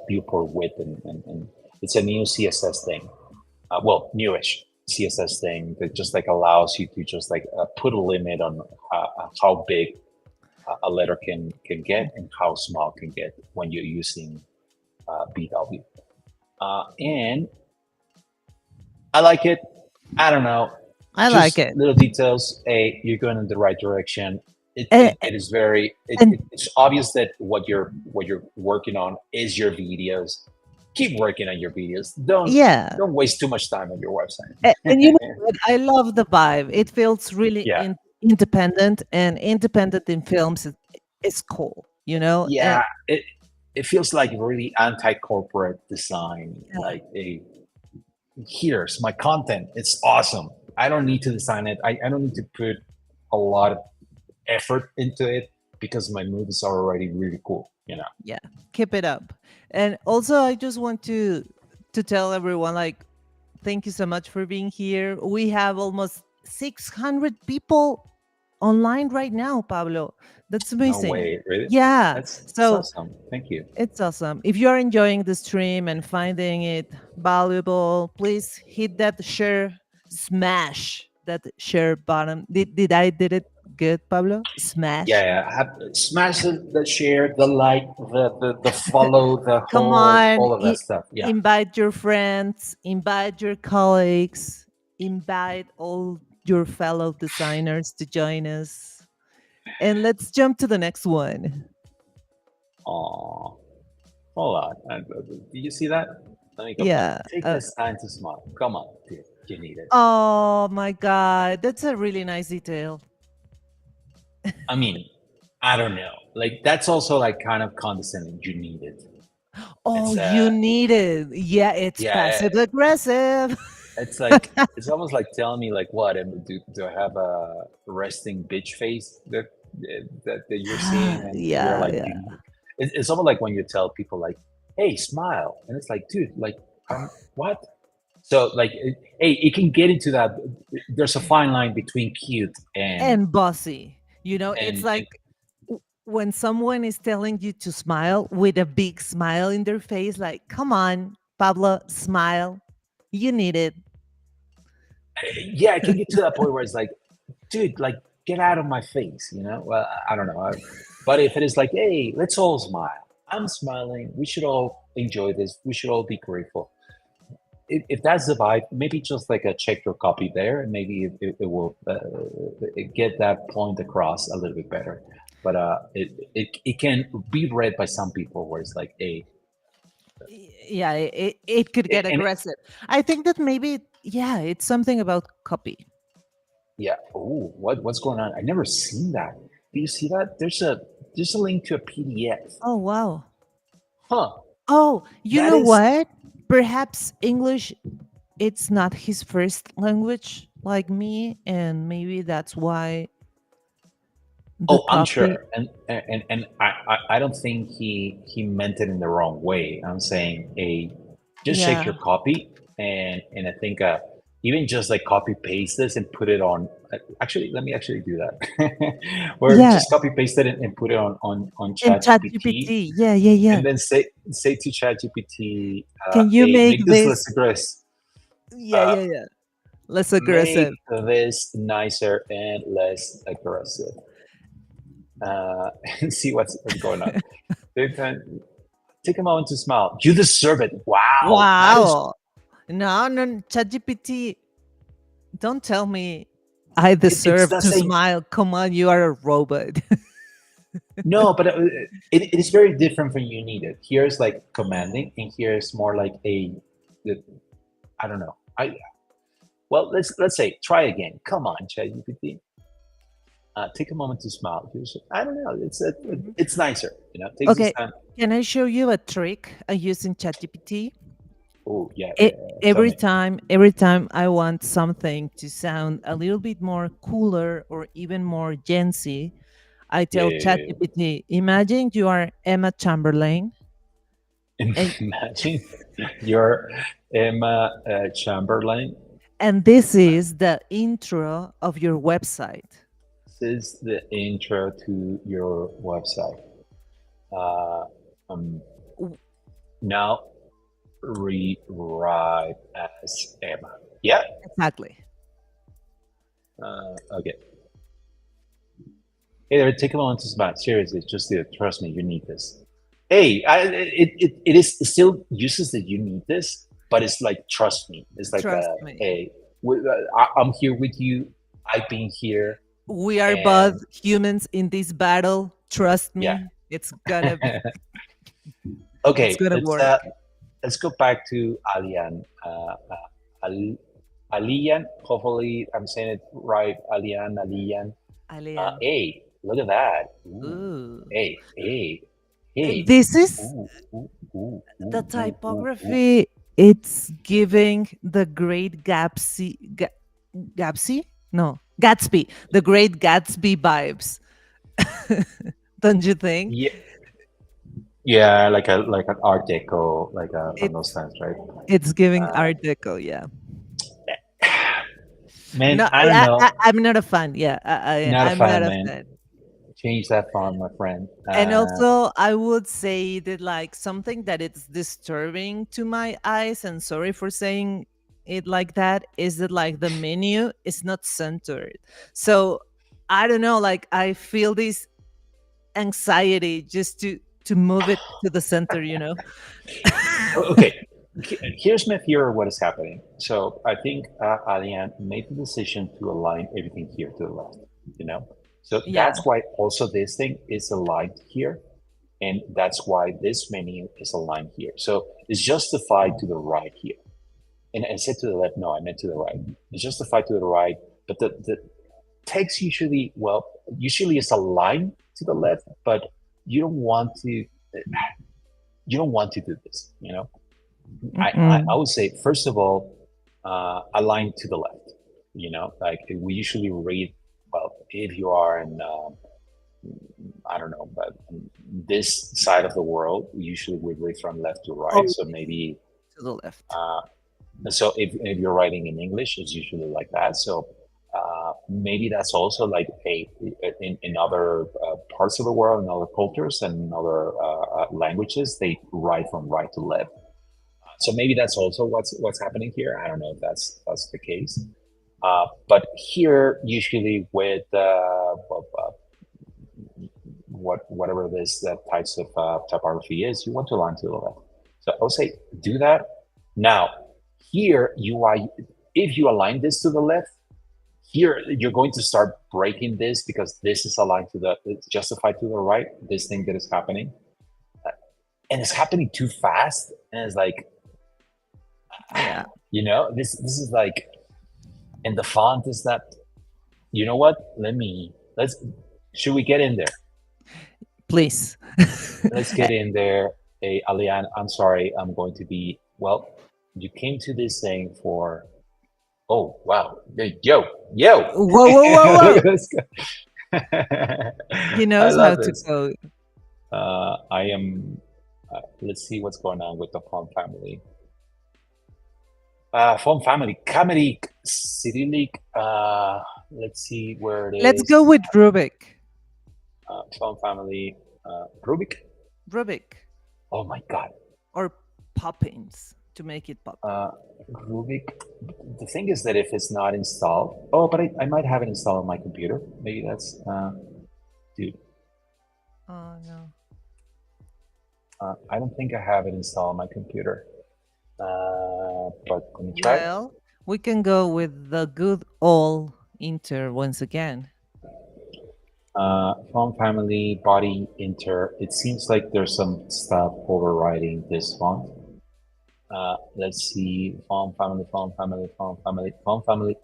viewport width. And it's a new CSS thing. Well, newish CSS thing that just like allows you to just like put a limit on how big a letter can get and how small it can get when you're using BW. And I like it. I don't know. I like Just it. little details. Hey, you're going in the right direction. And, It is very. and It's obvious that what you're working on is your videos. Keep working on your videos. yeah. Don't waste too much time on your And you know website. what? I love the vibe. It feels really Yeah, independent, and independent in films is cool, you know? And yeah. It feels like really anti-corporate design. yeah, Like a here's my content. It's awesome. I don't need to design it. I don't need to put a lot of effort into it because my movies are already really cool, you know. yeah, keep it up. And also, I just want to tell everyone, like, thank you so much for being here. We have almost 600 people online right now, Pablo. That's No amazing. way, really? Yeah. That's So awesome. Thank you. it's awesome. If you are enjoying the stream and finding it valuable, please hit that share, smash that share button. Did I did it good, Pablo? Yeah, Smash. yeah. Smash the share, the like, the follow, the Come whole, on, all of that stuff. Yeah. invite your friends, invite your colleagues, invite all your fellow designers to join us. And let's jump to the next one. Aw, hold on. Do you see that? Let me go back. Yeah. Take this time to smile. Come on, dude. You need it. Oh my God. That's a really nice detail. I mean, I don't know. Like that's also like kind of condescending. You need it. Oh, It's you need it. Yeah, it's yeah. passive aggressive. It's like it's almost like telling me like what do I have a resting bitch face that you're seeing and you're Yeah, like yeah. you, it's almost like when you tell people like hey smile and it's like dude like what so like hey it can get into that there's a fine line between cute And bossy. You know, it's and like when someone is telling you to smile with a big smile in their face, like, come on. Pablo, smile. You need it. Yeah, I can get to that point where it's like, dude, like get out of my face, Well, I don't know. But if it is like, hey, let's all smile. I'm smiling. We should all enjoy this. We should all be grateful. If that's the vibe, maybe just like a check your copy there, and maybe it will get that point across a little bit better. But it can be read by some people where it's like, hey, Yeah, it could get and aggressive. I think that maybe, yeah, it's something about copy. yeah, oh, what's going on? I never seen that. Do you see that? There's a link to a PDF. Oh, wow. Huh? Oh, you That know is. what? Perhaps English, it's not his first language like me, and maybe that's why the Oh, I'm copy. sure, and I don't think he meant it in the wrong way. I'm saying a just check Yeah, your copy, and I think even just like copy paste this and put it on. Actually, let me actually do that. Or yeah, just copy paste it and put it on in chat ChatGPT, GPT. Yeah, yeah, yeah. and then say to ChatGPT, Can you hey, make make this this? less aggressive. Yeah, Uh, yeah, yeah. Less make aggressive. this nicer and less aggressive. And see what's going on. Take a moment to smile. You deserve it. Wow, that is Wow. No, no, ChatGPT, don't tell me I it's deserve not to saying smile. Come on, you are a robot. no, but it is very different from you need it. Here's like commanding, and here's more like I don't know. I well, let's say try again. Come on, ChatGPT. Take a moment to smile. I don't know. Mhm. It's nicer. Takes this Okay, time. can I show you a trick I use in ChatGPT? Oh yeah, yeah, E- yeah. Tell every me. time, every time I want something to sound a little bit more cooler or even more Gen Z, I Yeah, tell yeah, yeah, ChatGPT, imagine you are Emma Chamberlain, yeah. and Imagine you're Emma Chamberlain. this is the intro of your website. This is the intro to your website. Uh, um, W- Now rewrite as Emma. Yeah. Exactly. Okay. Hey there, take a moment to smile. Seriously, just do it. Trust me, you need this. Hey, it still uses that you need this, but it's like trust me. It's like Trust me. hey, I'm here with you. I've been here, We are both and humans in this battle. Trust yeah. me. It's Okay, gonna work. let's go back to Alian. Alian. Hopefully, I'm saying it right. Alian, Alian. Alien. Hey, look at that. Ooh. Ooh. Hey, hey, hey. This is Ooh, ooh, ooh, the ooh, ooh, ooh, ooh. typography. It's giving the great Gatsby? No, Gatsby. The great Gatsby vibes. Don't you think? Yeah, yeah, like an Art Deco, like from those It's times, right? it's giving Uh, Art Deco, yeah. Man, No, I don't know. I'm not a fan. Yeah, Not a I'm not fan, a man. fan. Change that font, my friend. And also, I would say that like something that it's disturbing to my eyes, and sorry for saying it like that, is that like the menu is not centered. So I don't know, like I feel this anxiety just to move it to the center, you know? Okay, here's my theory of what is happening. So I think Alian made the decision to align everything here to the left. You know, so Yeah, that's why also this thing is aligned here, and that's why this menu is aligned here. So it's justified to the right here. And I said to the left, no, I meant to the right. It's justified to the right, but the text usually, well, usually is aligned to the left, but you don't want to, you don't want to do this. I mm-mm. would say first of all, align to the left. Like we usually read. Well, if you are in, I don't know, but this side of the world, usually we read from left to right. Always So maybe, to the left. uh, so if you're writing in English, it's usually like that. So maybe that's also like in other parts of the world, in other cultures, and in other languages, they write from right to left. So maybe that's also what's happening here. I don't know if that's the case. But here, usually with whatever this that types of typography is, you want to align to the left. So I'll say do that. Now here you are. If you align this to the left, here you're going to start breaking this because this is aligned to the it's justified to the right. This thing that is happening, and it's happening too fast, and it's like Yeah. this is like, and the font is not. You know what? Let's. Should we get in there? Please. Let's get in there. Hey, Alian, I'm sorry. I'm going to be. Well, you came to this thing for. Oh wow! Yo, yo! Whoa, whoa, whoa, Look whoa. at this guy. He I knows how love to this. code. I am. Let's see what's going on with the font family. Font family, Kameric, Cyrillic. Let's see where it Let's go is. with Rubik. Font family, Rubik. Rubik. Oh my God. Or Poppins to make it pop. Rubik. The thing is that if it's not installed, oh, but I might have it installed on my computer. Maybe that's, dude. Oh, no. I don't think I have it installed on my computer. But let me try. Well, we can go with the good old Inter once again. Font family, body, inter. It seems like there's some stuff overriding this font. Let's see. Font family, font family, font family, font family.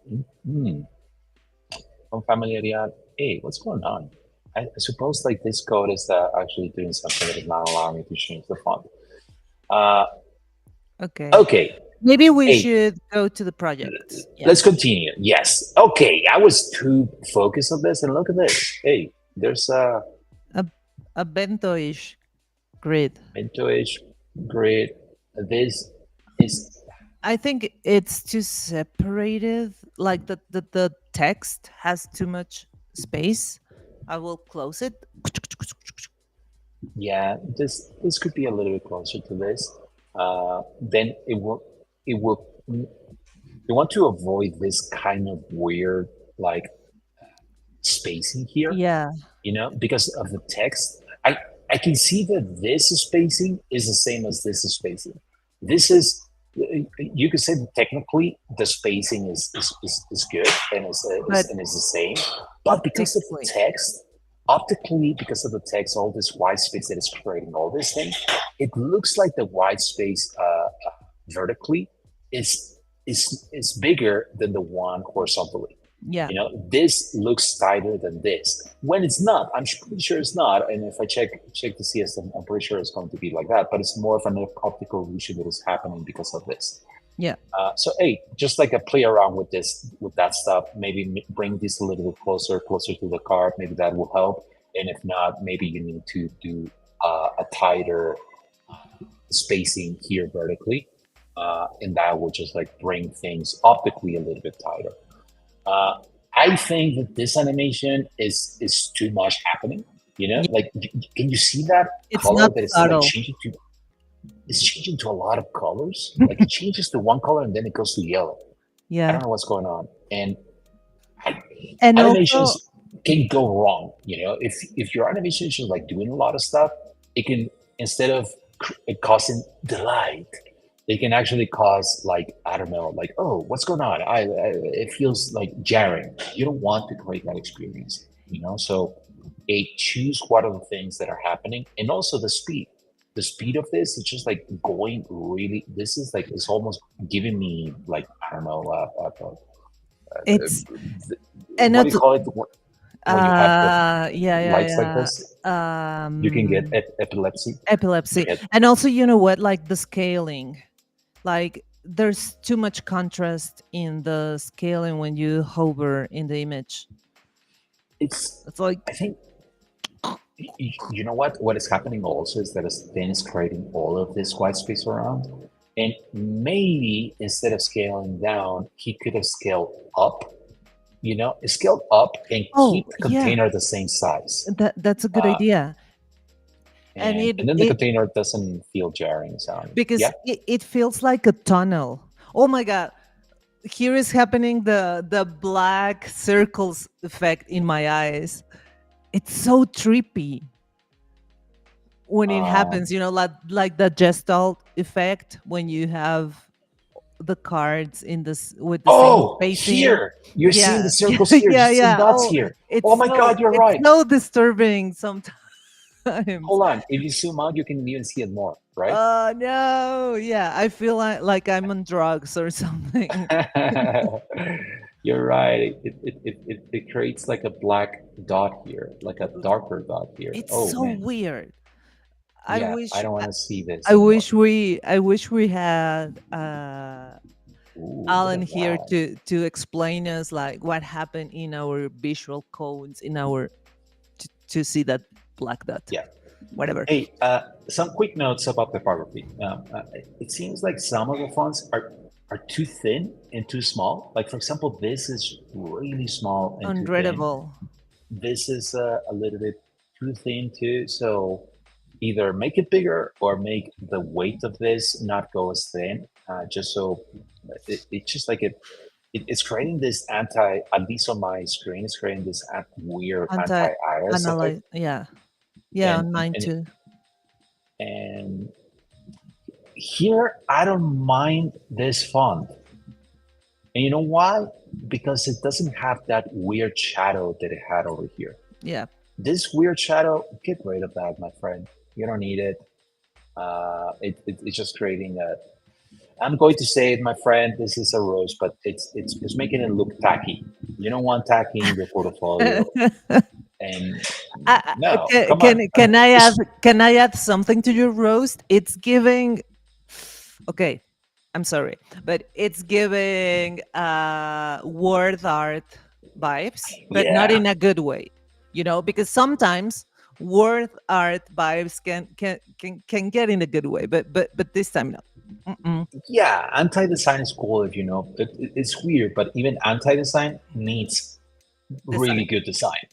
Font family area. Hey, what's going on? I suppose like this code is actually doing something that is not allowing me to change the font. Okay. Okay. Maybe we Hey, should go to the project. Yeah. let's continue. Yes. Okay. I was too focused on this, and look at this. Hey, there's a A bento-ish grid. Mentoish grid. This is I think it's too separated. Like the text has too much space. I will close it. yeah. This could be a little bit closer to this. Then it will. You want to avoid this kind of weird like spacing here, Yeah. because of the text. I can see that this spacing is the same as this spacing. This is, you could say that technically the spacing is good and But is the same, but because of the optically, text, optically, because of the text, all this white space that is creating all this thing, it looks like the white space vertically is bigger than the one horizontally. yeah. This looks tighter than this when it's not. I'm pretty sure it's not, and if I check the CS, I'm pretty sure it's going to be like that, but it's more of an optical illusion that is happening because of this. Yeah. So hey, just like a play around with that stuff, maybe bring this a little bit closer to the card. Maybe that will help, and if not, maybe you need to do a tighter spacing here vertically, and that will just like bring things optically a little bit tighter. Uh, I think that this animation is too much happening. Yeah. Like can you see that It's color not that is like subtle. changing to a lot of colors? Like it changes to one color and then it goes to yellow. I Yeah. don't know what's going on. And And animations also, can go wrong. If your animation is just like doing a lot of stuff, it can, instead of causing delight, they can actually cause like, I don't know, like, oh, what's going on? It feels like jarring. You don't want to create that experience. So choose what are the things that are happening, and also the speed. The speed of this is just like going really. This is like, it's almost giving me like, I don't know, it's and what do not you call it when you have the lights like yeah. this? You can get epilepsy. Epilepsy. Get, And also, you know what, like the scaling, like there's too much contrast in the scaling when you hover in the image. It's like, I think, you know what is happening also is that Stan is creating all of this white space around, and maybe instead of scaling down, he could have scaled up. Scaled up and oh keep the yeah, container the same size. that's a good Uh, idea. and and then the container doesn't feel jarring sound. because Yeah. it feels like a tunnel. Oh my god, here is happening the black circles effect in my eyes. It's so trippy when it Um, happens, like the gestalt effect when you have the cards in this with the same oh, spacing. here you're seeing the Yeah, yeah, circles here, yeah, just some yeah. dots Oh, here. Oh my God, you're it's right. so disturbing sometimes. Hold on. If you zoom out, you can even see it more, right? No, yeah, I feel like I'm on drugs or something. You're right. It creates like a black dot here, like a darker dot here. It's Oh so man. weird. I Yeah, I wish don't I want to see this I anymore. wish we I wish we had Ooh, look Alan at here that. to explain us like what happened in our visual codes in our to see that black dot. Yeah. Whatever. Hey, some quick notes about typography. It seems like some of the fonts are too thin and too small. Like for example, this is really small and too thin. Unreadable. This is a little bit too thin too. So either make it bigger or make the weight of this not go as thin. Just so it's just like it's creating this anti. At least on my screen, it's creating this weird Anti anti-iris effect. analyze, yeah. Yeah, And on mine too. and here I don't mind this font. And you know why? Because it doesn't have that weird shadow that it had over here. Yeah. This weird shadow, get rid of that, my friend. You don't need it. It's just creating a. I'm going to say it, my friend. This is a rose, but it's making it look tacky. You don't want tacky in your portfolio. And no, come on. Can I add something to your roast? It's giving. Okay, I'm sorry, but it's giving word art vibes, but not Yeah, in a good way. Because sometimes word art vibes can get in a good way, but this time no. Mm-mm. yeah. Anti-design is cool if you know. It's weird, but even anti-design needs really Design. good design.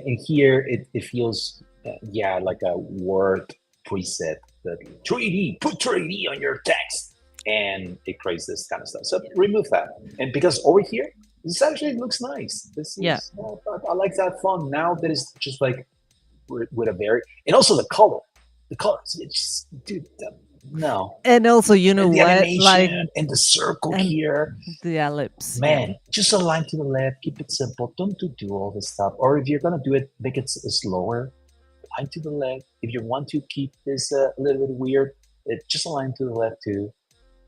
And here it feels yeah, like a word preset that 3D, put 3D on your text, and it creates this kind of stuff. So Yeah. remove that. And because over here this actually looks nice. This Yeah. is I like that font now that is just like with a very, and also the colors, it's just, dude, no. And also, you know And the what? Like, animation and the circle and here, the ellipse. Yeah. man, just align to the left, keep it simple. Don't do all this stuff. Or if you're gonna do it, make it slower. Align to the left. If you want to keep this a little bit weird, just align to the left too.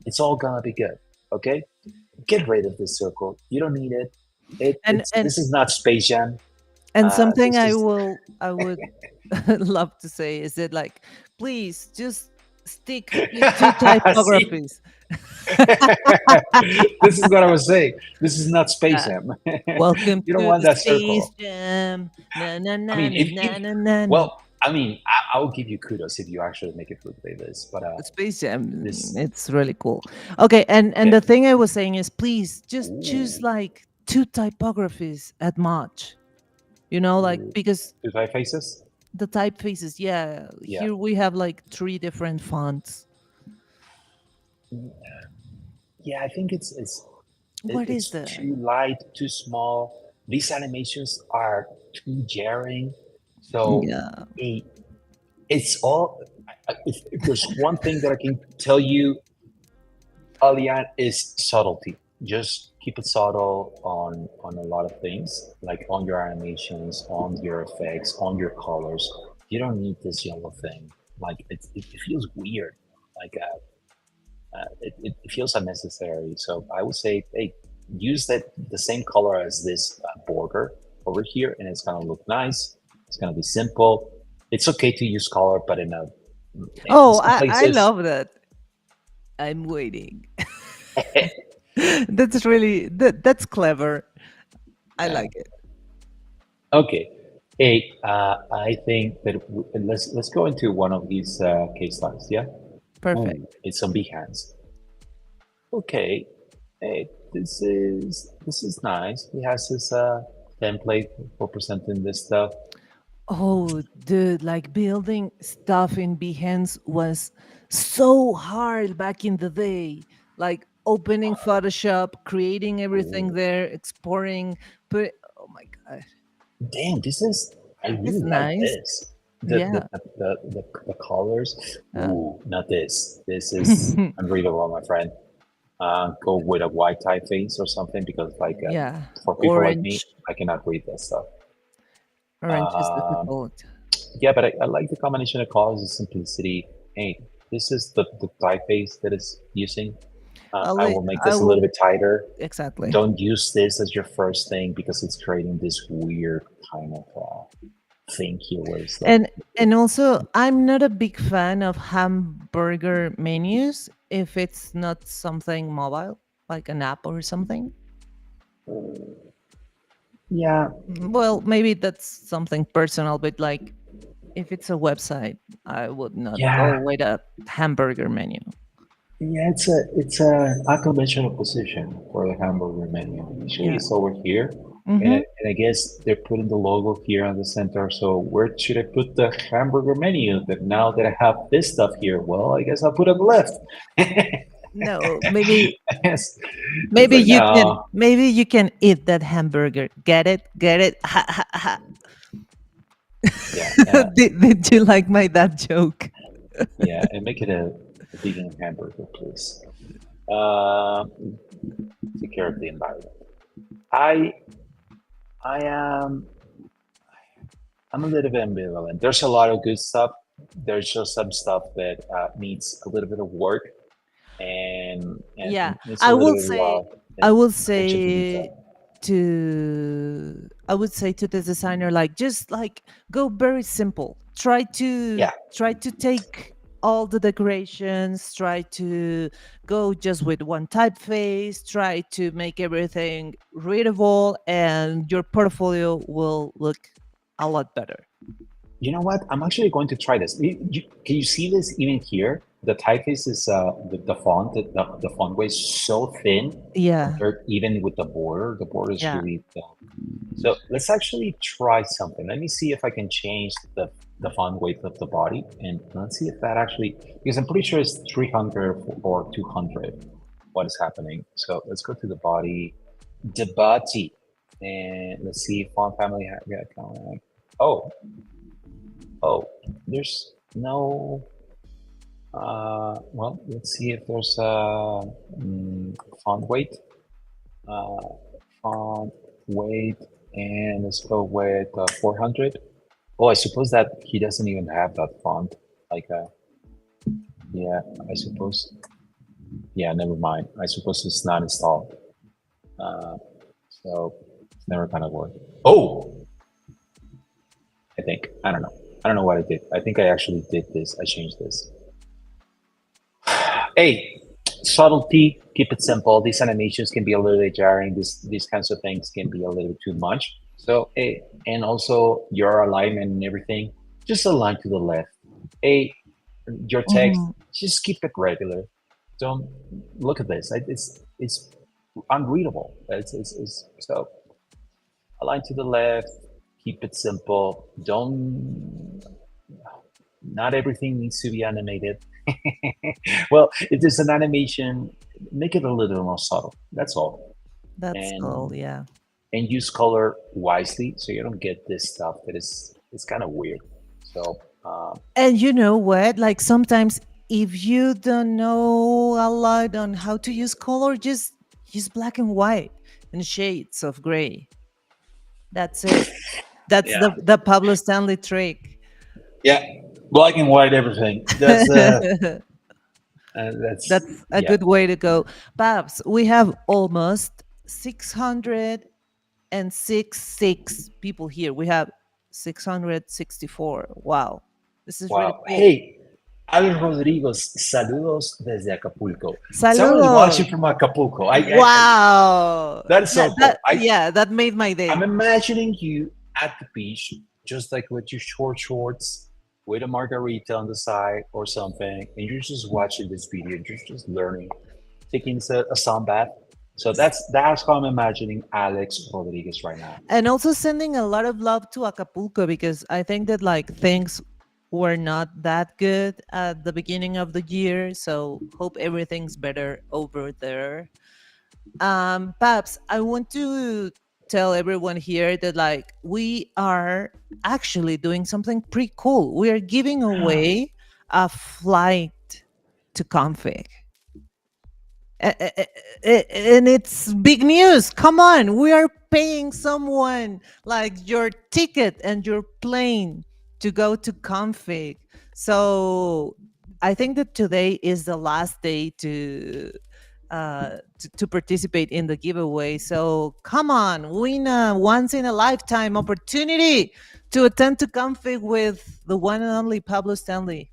It's all gonna be good. Okay, get rid of this circle. You don't need it. And It's and this is not Space Jam. and something This is I would love to say is that, like, please just stick to two see. typographies. This is what I was saying. This is not Space Yeah. Jam. Welcome You don't to want that Space circle. Jam. Na na I na mean, na na na na. Na. well, I mean, I will give you kudos if you actually make it look like this. But Space Jam, this, it's really cool. Okay, and yeah, the thing I was saying is, please just choose ooh, like two typographies at much. Like, ooh. because Two typefaces. the typefaces, yeah, Yeah, here we have like three different fonts. yeah. I think What is it's the too light, too small. These animations are too jarring. So Yeah. it, it's all. If there's one thing that I can tell you, Alian, is subtlety. Just keep it subtle on a lot of things, like on your animations, on your effects, on your colors. You don't need this yellow thing. Like it feels weird. Like it feels unnecessary. So I would say, hey, use the same color as this border over here, and it's gonna look nice. It's gonna be simple. It's okay to use color, but in Oh, some I places. love that. I'm waiting. That's clever. I Yeah. like it. Okay. Hey, I think that let's go into one of these case studies. Yeah. Perfect. Ooh, it's on Behance. Okay. Hey, this is nice. He has his template for presenting this stuff. Oh, dude, like building stuff in Behance was so hard back in the day. Like opening Photoshop, creating everything Ooh, there, exporting, put oh my god. damn, this is. I It's really like nice. this. Yeah. The colors. Uh, Ooh, not this. This is unreadable, my friend. Go with a white typeface or something because, like, yeah. for people like me, Orange. I cannot read that stuff. Orange is Um, difficult. yeah, but I like the combination of colors and simplicity. Hey, this is the typeface that is using. I will make I this a little will bit tighter. exactly. Don't use this as your first thing because it's creating this weird kind of thing here where it's like, And and also I'm not a big fan of hamburger menus if it's not something mobile, like an app or something. yeah, Well, maybe that's something personal, but like if it's a website, I would not go yeah, with a hamburger menu. yeah. It's a unconventional position for the hamburger menu. Usually, Yeah. it's over here, Mm-hmm. and I guess they're putting the logo here on the center. So where should I put the hamburger menu? That now that I have this stuff here, well, I guess I'll put it on the left. No, maybe Yes, it's like no, maybe you can eat that hamburger. Get it? Get it? Ha ha ha. yeah, Did you like my that joke? yeah, and make it a vegan hamburger, please. Um, Take care of the environment. I I am I'm a little bit ambivalent. There's a lot of good stuff. There's just some stuff that needs a little bit of work Yeah, and needs a I little will bit of say, love I and will attention to say detail. I would say to the designer, like just like go very simple. Yeah, Try to take all the decorations. Try to go just with one typeface. Try to make everything readable, and your portfolio will look a lot better. you know what? I'm actually going to try this. Can you see this even here? The typeface is the font. The font weight is so thin Yeah, compared even with the border. The border is yeah. really thin. So let's actually try something. Let me see if I can change the font weight of the body, and let's see if that actually, because I'm pretty sure it's 300 or 200. What is happening? So let's go to the body, the body, and let's see font family. Yeah, oh, oh, there's no. Well, let's see if there's a font weight. Uh, Font weight, and let's go with 400. Oh, I suppose that he doesn't even have that font. Like, yeah, I suppose. Yeah, never mind. I suppose it's not installed. Uh, so it's never gonna work. Oh, I think. I don't know. I don't know what I did. I think I actually did this. I changed this. Hey, subtlety, keep it simple. These animations can be a little bit jarring. These kinds of things can be a little bit too much. So, hey, and also your alignment and everything, just align to the left. Hey, your text, Mhm. just keep it regular. Don't look at this. It's unreadable. So align to the left. Keep it simple. Don't. Not everything needs to be animated. Well, if there's an animation, make it a little more subtle. That's all. That's And all. Yeah. use color wisely so you don't get this stuff that is it's kind of weird. So And you know what? Like sometimes if you don't know a lot on how to use color, just use black and white and shades of gray. That's it. That's yeah, the Pablo Stanley trick. yeah, black and white everything. That's That's a yeah. good way to go. Babs, we have almost 666 people here. We have 664. Wow. This is really Wow. cool. Hey, Alex Rodriguez, saludos desde Acapulco. Someone is Saludos. watching from Acapulco. Wow. That's so cool. Yeah, that made my I'm day. imagining you at the beach, just like with your shorts, with a margarita on the side or something, and you're just watching this video. You're just learning, taking a sun bath. So that's how I'm imagining Alex Rodriguez right now. And also sending a lot of love to Acapulco because I think that like things were not that good at the beginning of the year. So hope everything's better over there. Babs, I want to tell everyone here that like we are actually doing something pretty cool. We are giving away a flight to Config. And it's big news. Come on, we are paying someone like your ticket and your plane to go to Config. So I think that today is the last day to participate in the giveaway. So come on, win a once in a lifetime opportunity to attend to Config with the one and only Pablo Stanley.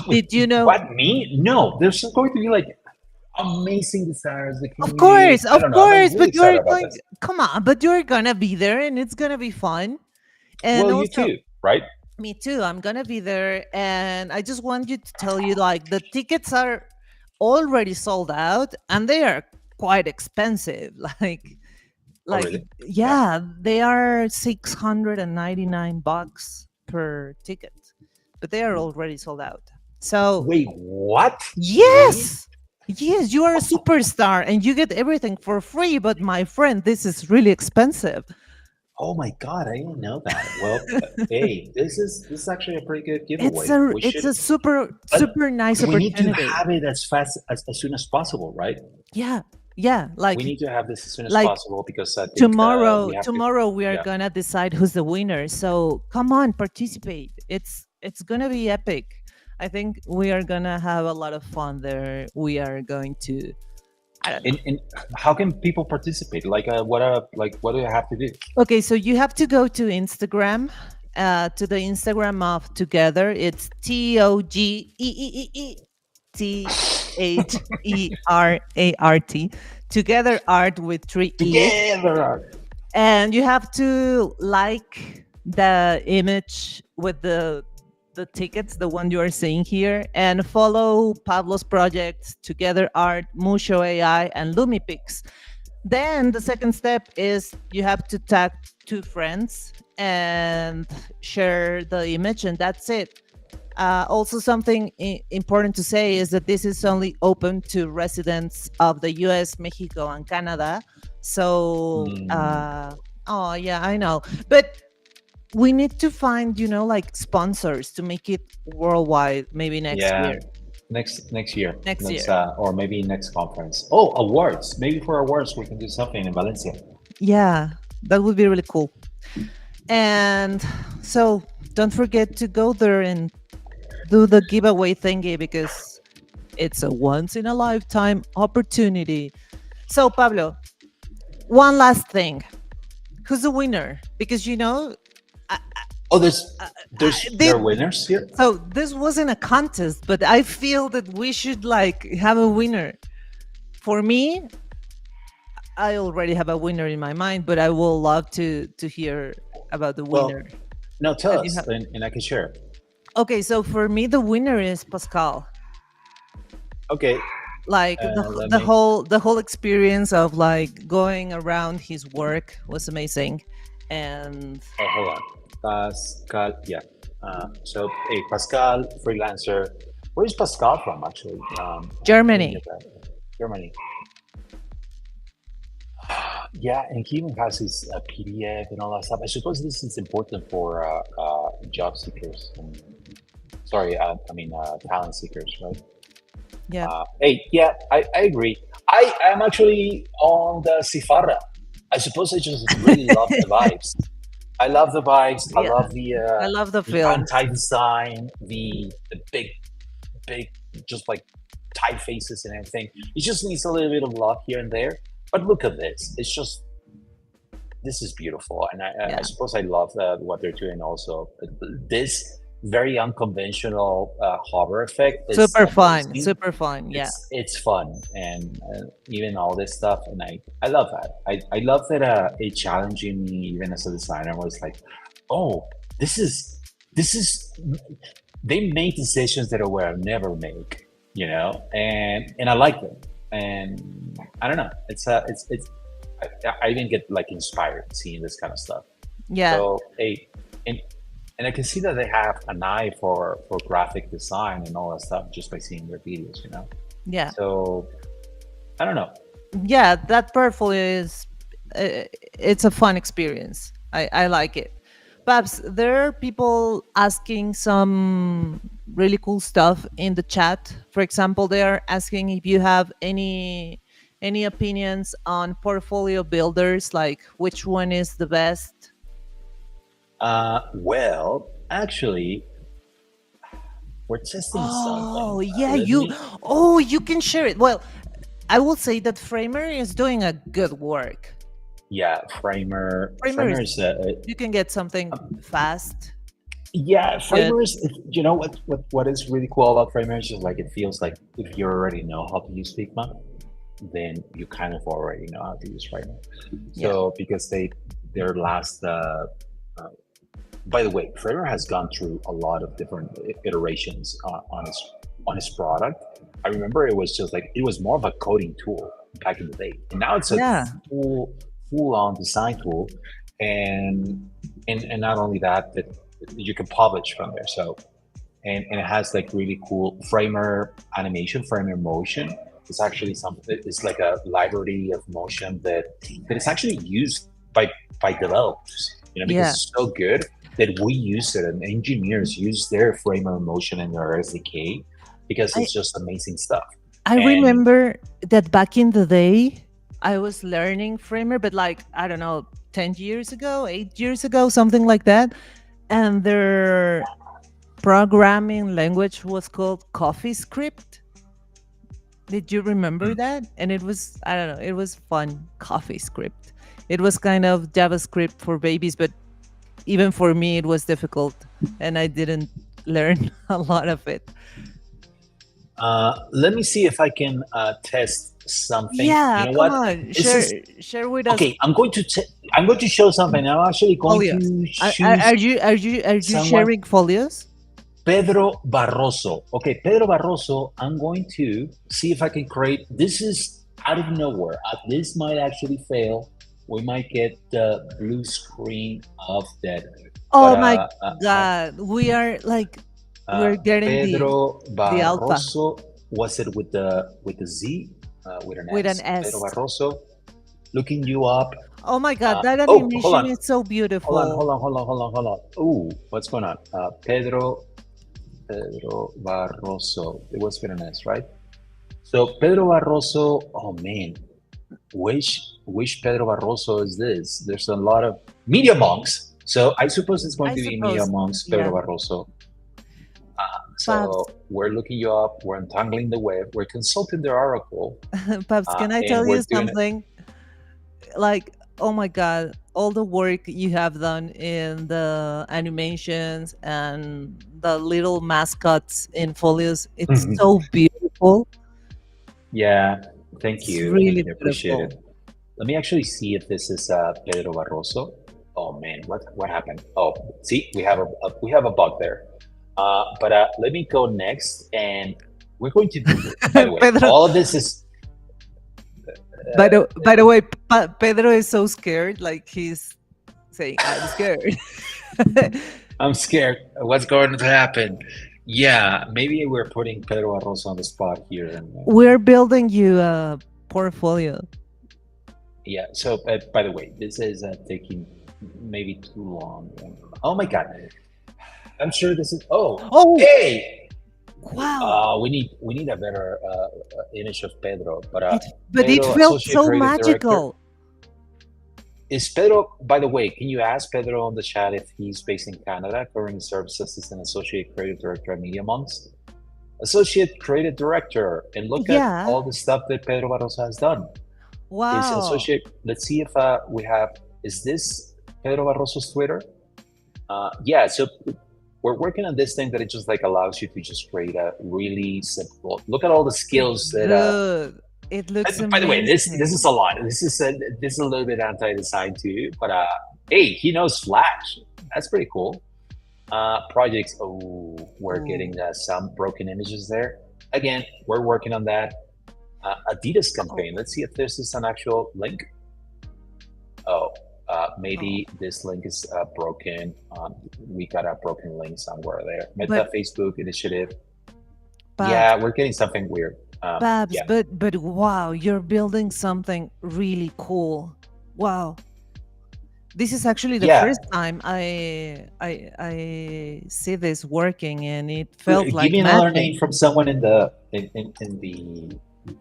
Did you know? What, me? No, there's going to be like amazing designers, the Of community. course, I of don't know. I'm course, really but you're excited about going. this. Come on, but you're gonna be there, and it's gonna be fun. And Well, you also, too, right? me too. I'm gonna be there, and I just want you to tell you, like, the tickets are already sold out, and they are quite expensive. Oh, Like, really? Yeah. yeah, they are $699 per ticket, but they are already sold out. So Wait, what? Really? yes. Yes, you are a superstar and you get everything for free, but my friend, this is really expensive. Oh my God, I didn't know that. Well, hey, this is actually a pretty good It's giveaway. a We it's should, a super but super nice we need to opportunity. have it as fast as soon as possible, right? Yeah. Yeah, We need to have this as soon as like possible because I think tomorrow we have to. tomorrow we are Yeah. going to decide who's the winner. So come on, participate. It's going to be epic. I think we are going to have a lot of fun there. We are going to I don't know. And how can people participate? Like what do I have to do? Okay, so you have to go to Instagram, to the Instagram of Together. It's TOGEETTHERART. Together Art with three E's. Together. And you have to like the image with the tickets, the one you are seeing here, and follow Pablo's projects, Together Art, Musho AI, and Lumipix. Then the second step is you have to tag two friends and share the image, and that's it. Also, something important to say is that this is only open to residents of the US, Mexico, and Canada. So, Mm, oh, yeah, I know. But we need to find, like sponsors to make it worldwide, maybe next yeah. year. Next year. Next Let's year. or maybe next conference. Oh, awards. Maybe for awards we can do something in Valencia. Yeah, that would be really cool. And so don't forget to go there and do the giveaway thingy because it's a once in a lifetime opportunity. So, Pablo, one last thing. Who's the winner? Because I, Oh, I, there are winners here. so this wasn't a contest, but I feel that we should like have a winner. For me, I already have a winner in my mind, but I will love to hear about the Well, winner no, tell that you us, have. and I can share. Okay, so for me, the winner is Pascal. Okay, Like the let the me. whole the whole experience of like going around his work was amazing, and Oh, hold on. Pascal, yeah. So, hey, Pascal, freelancer. Where is Pascal from, actually? I didn't Germany. get that. Germany. Yeah, and he even has his PDF and all that stuff. I suppose this is important for job seekers. Sorry, I mean talent seekers, right? Yeah, Hey, yeah, I agree. I am actually on the Cifarra. I suppose I just really love the vibes. I love the vibes. I yeah. love I love the the films. anti-design, the big, just like typefaces and everything. It just needs a little bit of luck here and there. But look at this. It's just this is beautiful, and I Yeah, suppose I love what they're doing. Also, this very unconventional hover effect is super fun, amazing. super fun. Yeah, It's fun, and even all this stuff, and I love that. I love that it challenging me even as a designer was like, oh, this is they made decisions that I would never make, and I like them, and I don't know. It's. I even get like inspired seeing this kind of stuff. Yeah, So, and and I can see that they have an eye for graphic design and all that stuff just by seeing their videos, you know. yeah, So I don't know. yeah. That portfolio is uh, it's a fun experience. I like it. Perhaps there are people asking some really cool stuff in the chat. For example, they are asking if you have any opinions on portfolio builders, like which one is the best. Well, actually, we're testing something. Oh, yeah, Let you. me. Oh, you can share it. Well, I will say that Framer is doing a good work. Yeah, Framer. Framer is, Framer is. you can get something fast. Yeah, Good. Framer is. You know what is really cool about Framer is just like it feels like if you already know how to use Figma, then you kind of already know how to use Framer. Yeah. So because their last by the way, Framer has gone through a lot of different iterations on its product. I remember it was just like it was more of a coding tool back in the day, and now it's a Yeah. full on design tool, and and not only that, but you can publish from there. So and it has like really cool Framer animation, Framer motion. It's actually something. It's like a library of motion that is actually used by developers. You know, because Yeah. it's so good that we use it, and engineers use their Framer motion in their SDK because I it's just amazing stuff. I And remember that back in the day, I was learning Framer, but like I don't know, 10 years ago, 8 years ago, something like that. And their programming language was called CoffeeScript. Did you remember that? And it was, I don't know, it was fun. CoffeeScript. It was kind of JavaScript for babies, but even for me, it was difficult, and I didn't learn a lot of it. let me see if I can test something. You Yeah, know come what? on, This is share with us okay. I'm going to show something. I'm actually going folios. to Are choose you someone. sharing folios? Pedro Barroso. Okay, Pedro Barroso, I'm going to see if I can create. This is out of nowhere. This might actually fail. We might get the blue screen of that. But Oh my god, we're getting Pedro the alpha Barroso, was it with the Z, with an with an S? Pedro S. Barroso, looking you up. Oh my god, that Oh, hold animation on. is so Hold on, beautiful. hold on, hold on, hold on, hold on. Ooh, what's going on? Pedro Barroso. It was with an S, right? So Pedro Barroso. Oh man, which Pedro Barroso is this? There's a lot of Media Monks. So I suppose it's going I to be Media suppose, Monks, Pedro yeah. Barroso. So Pabs, we're looking you up. We're untangling the web. We're consulting their oracle, Pabs, can I and tell we're you doing it. something? Like, oh my god, all the work you have done in the animations and the little mascots in folios, it's so beautiful. Yeah, thank It's you. Thank really you. I appreciate it. beautiful. Let me actually see if this is Pedro Barroso. Oh man, what happened? Oh, see, we have a bug there. But let me go next, and we're going to do. By the way, Pedro, all of this is. by the way, Pedro is so scared, like he's saying, "I'm scared." I'm scared. What's going to happen? Yeah, maybe we're putting Pedro Barroso on the spot here, and We're building you a portfolio. yeah. So, by the way, this is taking maybe too long. Oh my god, I'm sure this is. Oh, Oh, hey, wow! we need a better image of Pedro, but It, but it Pedro, felt associate so creative director. magical. Is Pedro? By the way, can you ask Pedro on the chat if he's based in Canada? Current service assistant, associate creative director at Media Monks, associate creative director, and look at Yeah. all the stuff that Pedro Barroso has done. Is Wow. associate. Let's see if we have. Is this Pedro Barroso's Twitter? Yeah. So we're working on this thing that it just like allows you to just create a really simple. Look at all the It's skills that. good. It looks By the way, this is amazing. a lot. This is a little bit anti-design too. But hey, he knows Flash. That's pretty cool. Projects. Oh, we're Ooh. getting some broken images there. Again, we're working on that. Adidas Oh, campaign. Let's see if this is an actual link. Oh, oh. maybe this link is broken. We got a broken link somewhere there. But Meta Facebook initiative. Babs, Yeah, we're getting something weird. Babs, Yeah, but wow, you're building something really cool. Wow. This is actually the yeah. first time I see this working, and it felt Give like me another magic. name from someone in the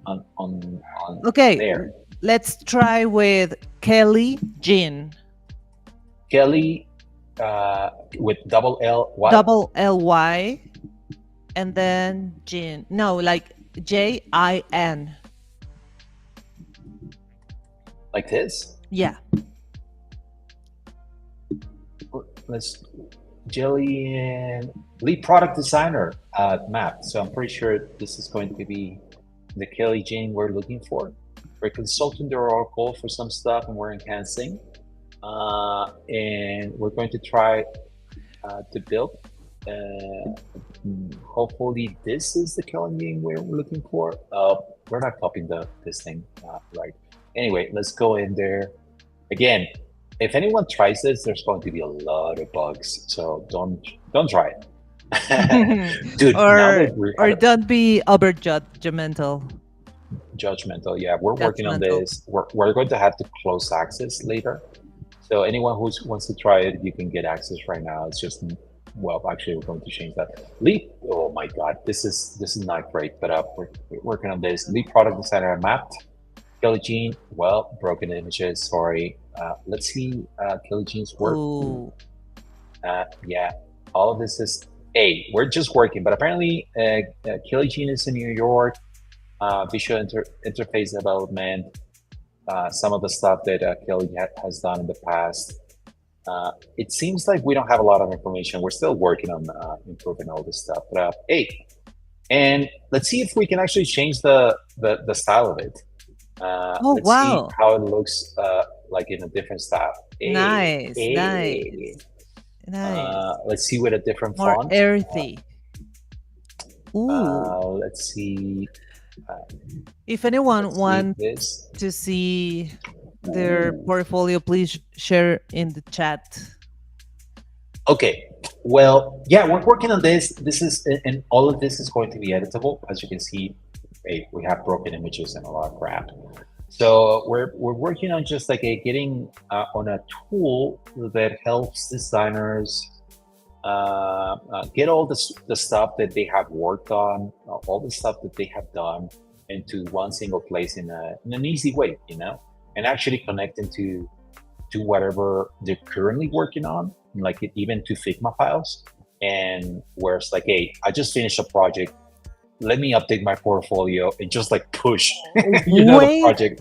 on Okay, there. let's try with Kelly Jean. Kelly, uh, with double L. What? Double Ly and then Jin. No, like Jin. Like this? Yeah. Let's Jillian, lead product designer at Map. So I'm pretty sure this is going to be the Kelly Jane we're looking for. We're consulting the Oracle for some stuff and we're enhancing. And we're going to try to build. Hopefully, this is the Kelly Jane we're looking for. We're not copying this thing right. Anyway, let's go in there. Again, if anyone tries this, there's going to be a lot of bugs. So don't try it. Dude, now or that we're or don't be over judgmental. judgmental, yeah, we're working on Judgmental. this. We're going to have to close access later. So anyone who wants to try it, you can get access right now. It's just, well, actually, we're going to change that. Lead. Oh my God, this is not great, but we're working on this. Lead product designer mapped. Kelly Jean, well, broken images. Sorry. Let's see Kelly Jean's work. Ooh. Yeah, all of this is. Hey, we're just working, but apparently, Kelly Jean is in New York. Visual interface development. Some of the stuff that Kelly has done in the past. It seems like we don't have a lot of information. We're still working on improving all this stuff. But hey, and let's see if we can actually change the style of it. Oh Let's see wow. how it looks like in a different style. Hey, Nice, hey. nice, nice. Let's see with a different More font. earthy. Ooh. Let's see. Uh, If anyone let's see wants this. to see their Ooh. portfolio, please share in the chat. Okay. Well, yeah, we're working on this. This is, and all of this is going to be editable. As you can see, hey, we have broken images and a lot of crap. So we're working on just like getting on a tool that helps designers get all the stuff that they have worked on, all the stuff that they have done into one single place in an easy way, and actually connecting to whatever they're currently working on, like even to Figma files. And where it's like, hey, I just finished a project. Let me update my portfolio and just like push, the Wait, project.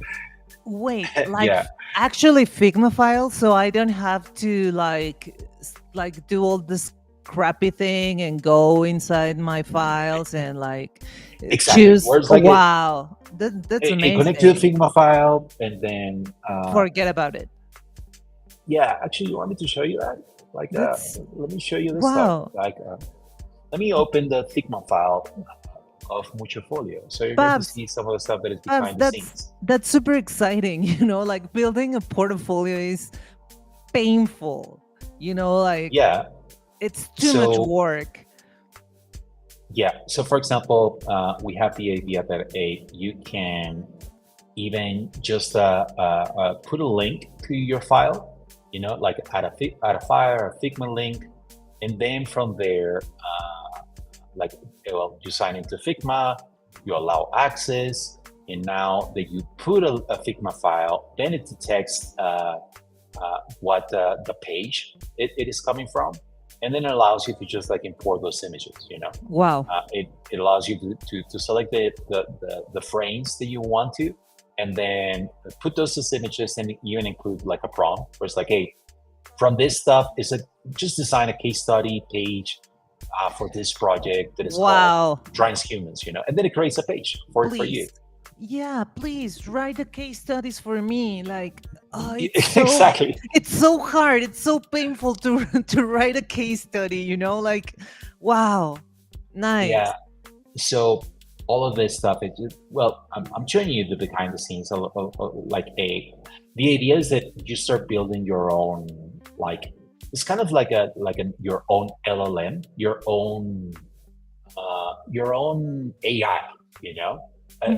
like Yeah, actually Figma files, so I don't have to like do all this crappy thing and go inside my files and like exactly. choose. Where it's like, Wow, that's connect to a amazing. Figma file, and then Forget about it. yeah. Actually, you want me to show you that? Like, That's let me show you this stuff. wow. Like, let me open the Figma file of Muchofolio, so you're going to Babs, see some of the stuff that is Babs, behind the that's scenes. that's super exciting. Like building a portfolio is painful. Like Yeah. it's too much So work. yeah. So for example, we have the idea that you can even just put a link to your file, like add a file or a Figma link, and then from there, like, well, you sign into Figma, you allow access, and now that you put a Figma file, then it detects what the page it is coming from, and then it allows you to just like import those images. Wow. It allows you to select the frames that you want to, and then put those as images, and even include like a prompt where it's like, hey, from this stuff is just design a case study page for this project that is called Wow. Transhumans, and then it creates a page for you. Please. Yeah, please write the case studies for me. Like, oh, it's so Exactly. it's so hard. It's so painful to to write a case study, Like, wow. Nice. Yeah. So all of this stuff. Well, I'm showing you the behind the scenes like a. The idea is that you start building your own like it's kind of like your own LLM, your own AI. You know,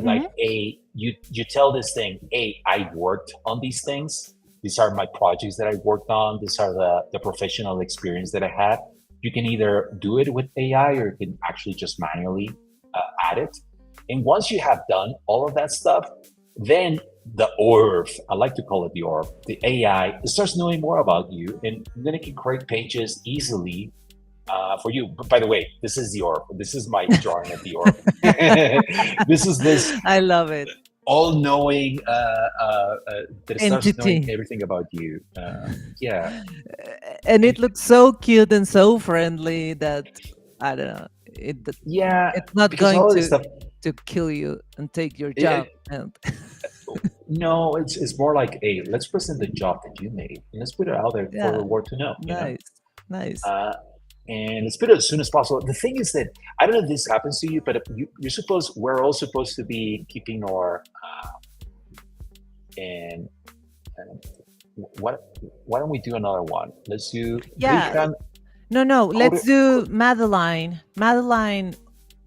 like Mm-hmm. a you tell this thing, hey, I worked on these things. These are my projects that I worked on. These are the professional experience that I had. You can either do it with AI or you can actually just manually add it. And once you have done all of that stuff, then the orb, I like to call it the orb, the AI starts knowing more about you, and then it can create pages easily for you. But by the way, this is the orb. This is my drawing of the orb. This is this I love it. all-knowing that starts knowing Entity. everything about you. Yeah, And and it looks so cute and so friendly that I don't know. yeah, It's not because going all of this stuff. to kill you and take your It, job. it- And no, it's more like, hey, let's present the job that you made and let's put it out there for yeah, the world to know. You know. nice, nice. Uh, and let's put it as soon as possible. The thing is that I don't know if this happens to you, but you're supposed we're all supposed to be keeping our and what why don't we do another one? Let's do Yeah, Rihan. no, no. Could Let's do Madeline. Madeline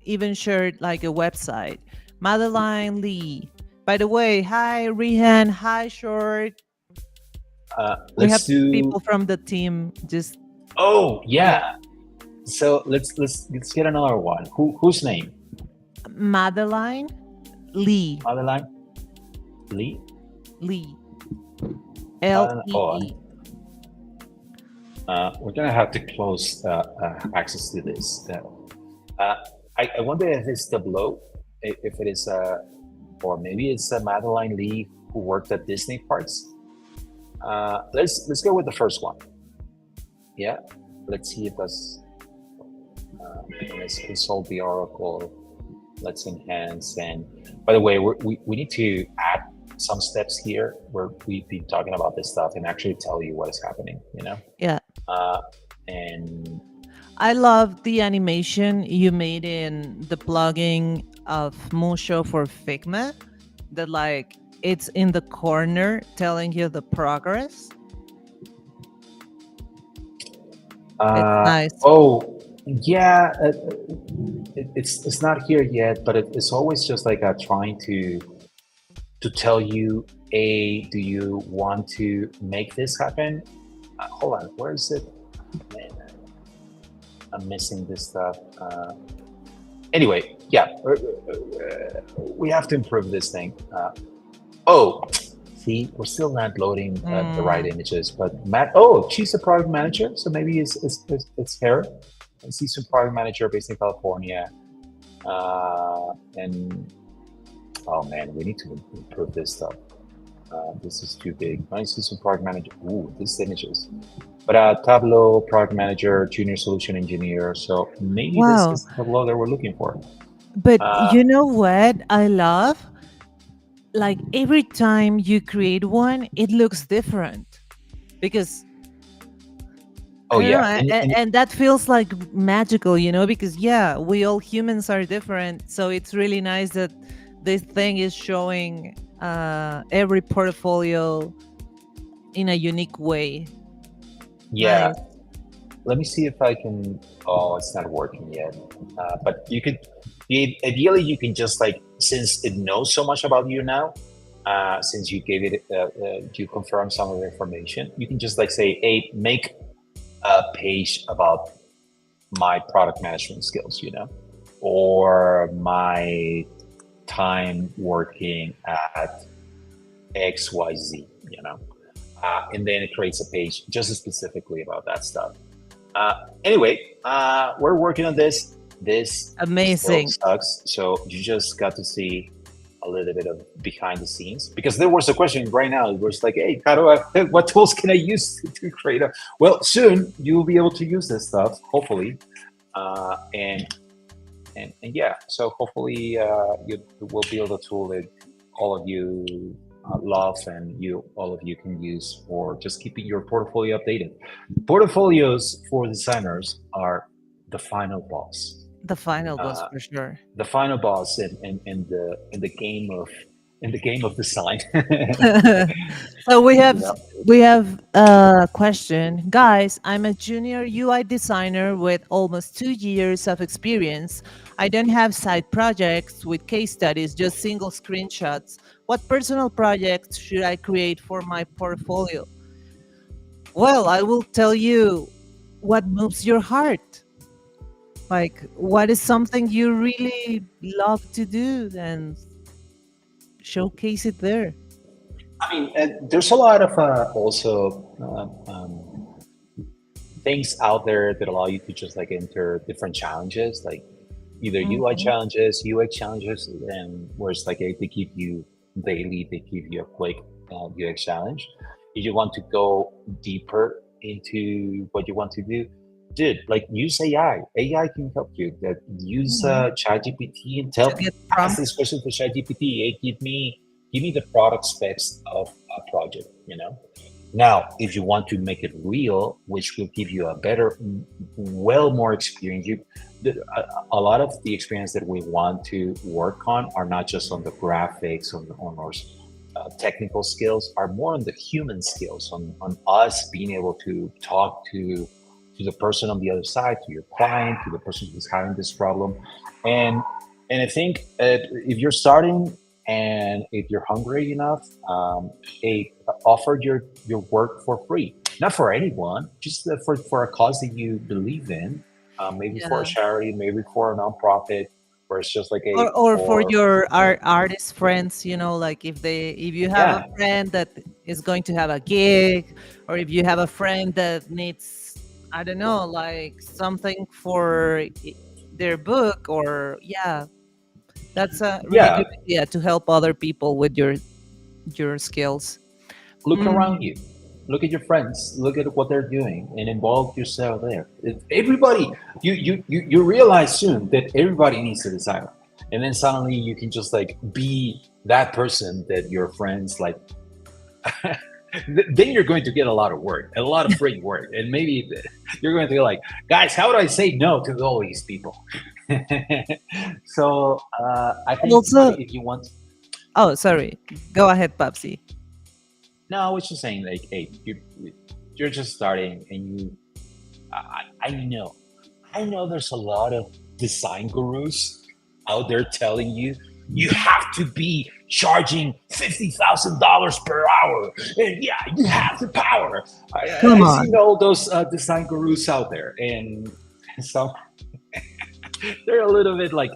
even shared like a website. Madeline Lee. By the way, hi Rihan, hi Short. We have let's do. people from the team. Just Oh yeah, yeah. So let's get another one. Whose name? Madeline Lee. Madeline Lee. Lee. L E Oh, E. we're gonna have to close access to this. Uh, I wonder if it's Tableau, if it is, or maybe it's Madeline Lee who worked at Disney Parks. Let's go with the first one. Yeah, let's see if that's. Let's consult the Oracle. Let's enhance. And by the way, we need to add some steps here where we've been talking about this stuff and actually tell you what is happening. You know, Yeah. uh, and I love the animation you made in the plugging of Musho for Figma that like it's in the corner telling you the progress. It's nice. oh yeah, it's not here yet, but it's always just like trying to tell you, a do you want to make this happen? Hold on, where is it? Man, I'm missing this stuff. Anyway, yeah, we have to improve this thing. Oh, see, we're still not loading the right Mm. images. But Matt, oh, she's a product manager, so maybe it's her. I see some product manager based in California, and oh man, we need to improve this stuff. This is too big. I see some product manager. Ooh, these images. But Tableau product manager, junior solution engineer. So maybe this Wow. is Tableau that we're looking for. But Uh, you know what I love? Like every time you create one, it looks different because oh I don't know, yeah, and and that feels like magical, because yeah, we all humans are different. So it's really nice that this thing is showing every portfolio in a unique way. yeah. Nice. Let me see if I can. Oh, it's not working yet. But you could. Ideally, you can just like since it knows so much about you now, since you gave it, you confirmed some of the information. You can just like say, "Hey, make a page about my product management skills," or my time working at XYZ, and then it creates a page just specifically about that stuff. Anyway, we're working on this. This still Amazing. sucks. So you just got to see a little bit of behind the scenes because there was a question right now. It was like, hey, how do I? What tools can I use to create a? Well, soon you'll be able to use this stuff, hopefully, and yeah. So hopefully you will build a tool that all of you love and all of you can use for just keeping your portfolio updated. Portfolios for designers are the final boss. The final boss Uh, for sure. the final boss in the game of design. So we have Yeah. a question. Guys, I'm a junior UI designer with almost 2 years of experience. I don't have side projects with case studies, just single screenshots. What personal projects should I create for my portfolio? Well, I will tell you what moves your heart. Like, what is something you really love to do and showcase it there? I mean, there's a lot of also things out there that allow you to just like enter different challenges, like either UI Mhm. challenges, UX challenges, and where it's like they give you daily, they give you a quick UX challenge. If you want to go deeper into what you want to do, dude, like use AI. AI can help you. That use Mhm. ChatGPT and To tell get ask this prompts. question to ChatGPT. Hey, give me the product specs of a project. You know, now, if you want to make it real, which will give you a better, well more experience, a lot of the experience that we want to work on are not just on the graphics, on our technical skills, are more on the human skills, on us being able to talk to the person on the other side, to your client, to the person who's having this problem, and I think if you're starting and if you're hungry enough, a offer your work for free, not for anyone, just for a cause that you believe in, maybe for a Yeah. charity, maybe for a nonprofit, where it's just like a Or for for your artist friends, like if you have a yeah friend that is going to have a gig, or if you have a friend that needs, I don't know, like something for their book, or yeah, that's a really yeah. good idea to help other people with your skills. Look around Mm, you, look at your friends, look at what they're doing, and involve yourself there. Everybody, you realize soon that everybody needs a designer, and then suddenly you can just like be that person that your friends like. Then you're going to get a lot of work, a lot of free work, and maybe you're going to be like, guys, how do I say no to all these people? So I think also, if you want, oh, sorry, go ahead, Papsi. no, I was just saying like, hey, you're just starting, and I know, I know there's a lot of design gurus out there telling you you have to be charging $50,000 per hour, and yeah, you have the power. Come I seen on. all those design gurus out there, and so they're a little bit like,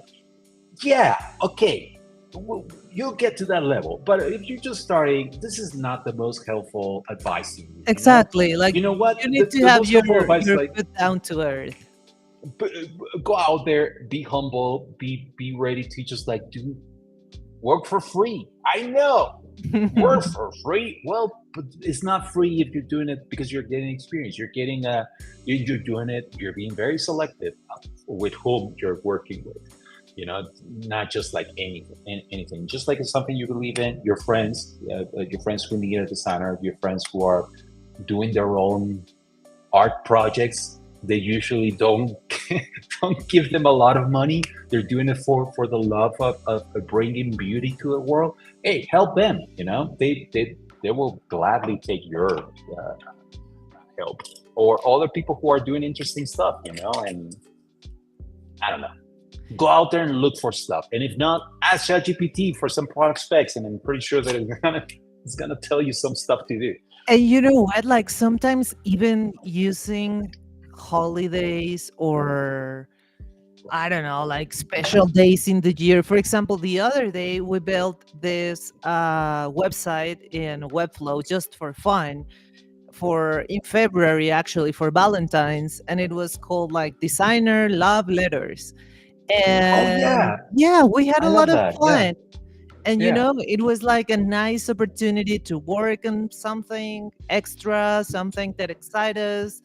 yeah, okay, you'll get to that level, but if you're just starting, this is not the most helpful advice you know. Exactly. Like, You know you what, need to the have most helpful advice is your like, foot down to earth. go out there, be humble, be ready to just like do work for free. I know, work for free. Well, but it's not free if you're doing it because you're getting experience. You're getting you're doing it. You're being very selective with whom you're working with. You know, not just like anything. Just like it's something you believe in. Your friends who need a designer, your friends who are doing their own art projects. They usually don't don't give them a lot of money. They're doing it for the love of bringing beauty to the world. Hey, help them. You know, they will gladly take your help, or other people who are doing interesting stuff. You know, and I don't know. Go out there and look for stuff, and if not, ask ChatGPT for some product specs, and I'm pretty sure that it's gonna tell you some stuff to do. And you know what? Like sometimes even using holidays, or I don't know, like special days in the year. For example, the other day we built this website in Webflow just for fun, for in February actually, for Valentine's, and it was called like Designer Love Letters. Oh And yeah, yeah, we had I a lot love of that. Yeah, fun. And yeah. it was like a nice opportunity to work on something extra, something that excites us.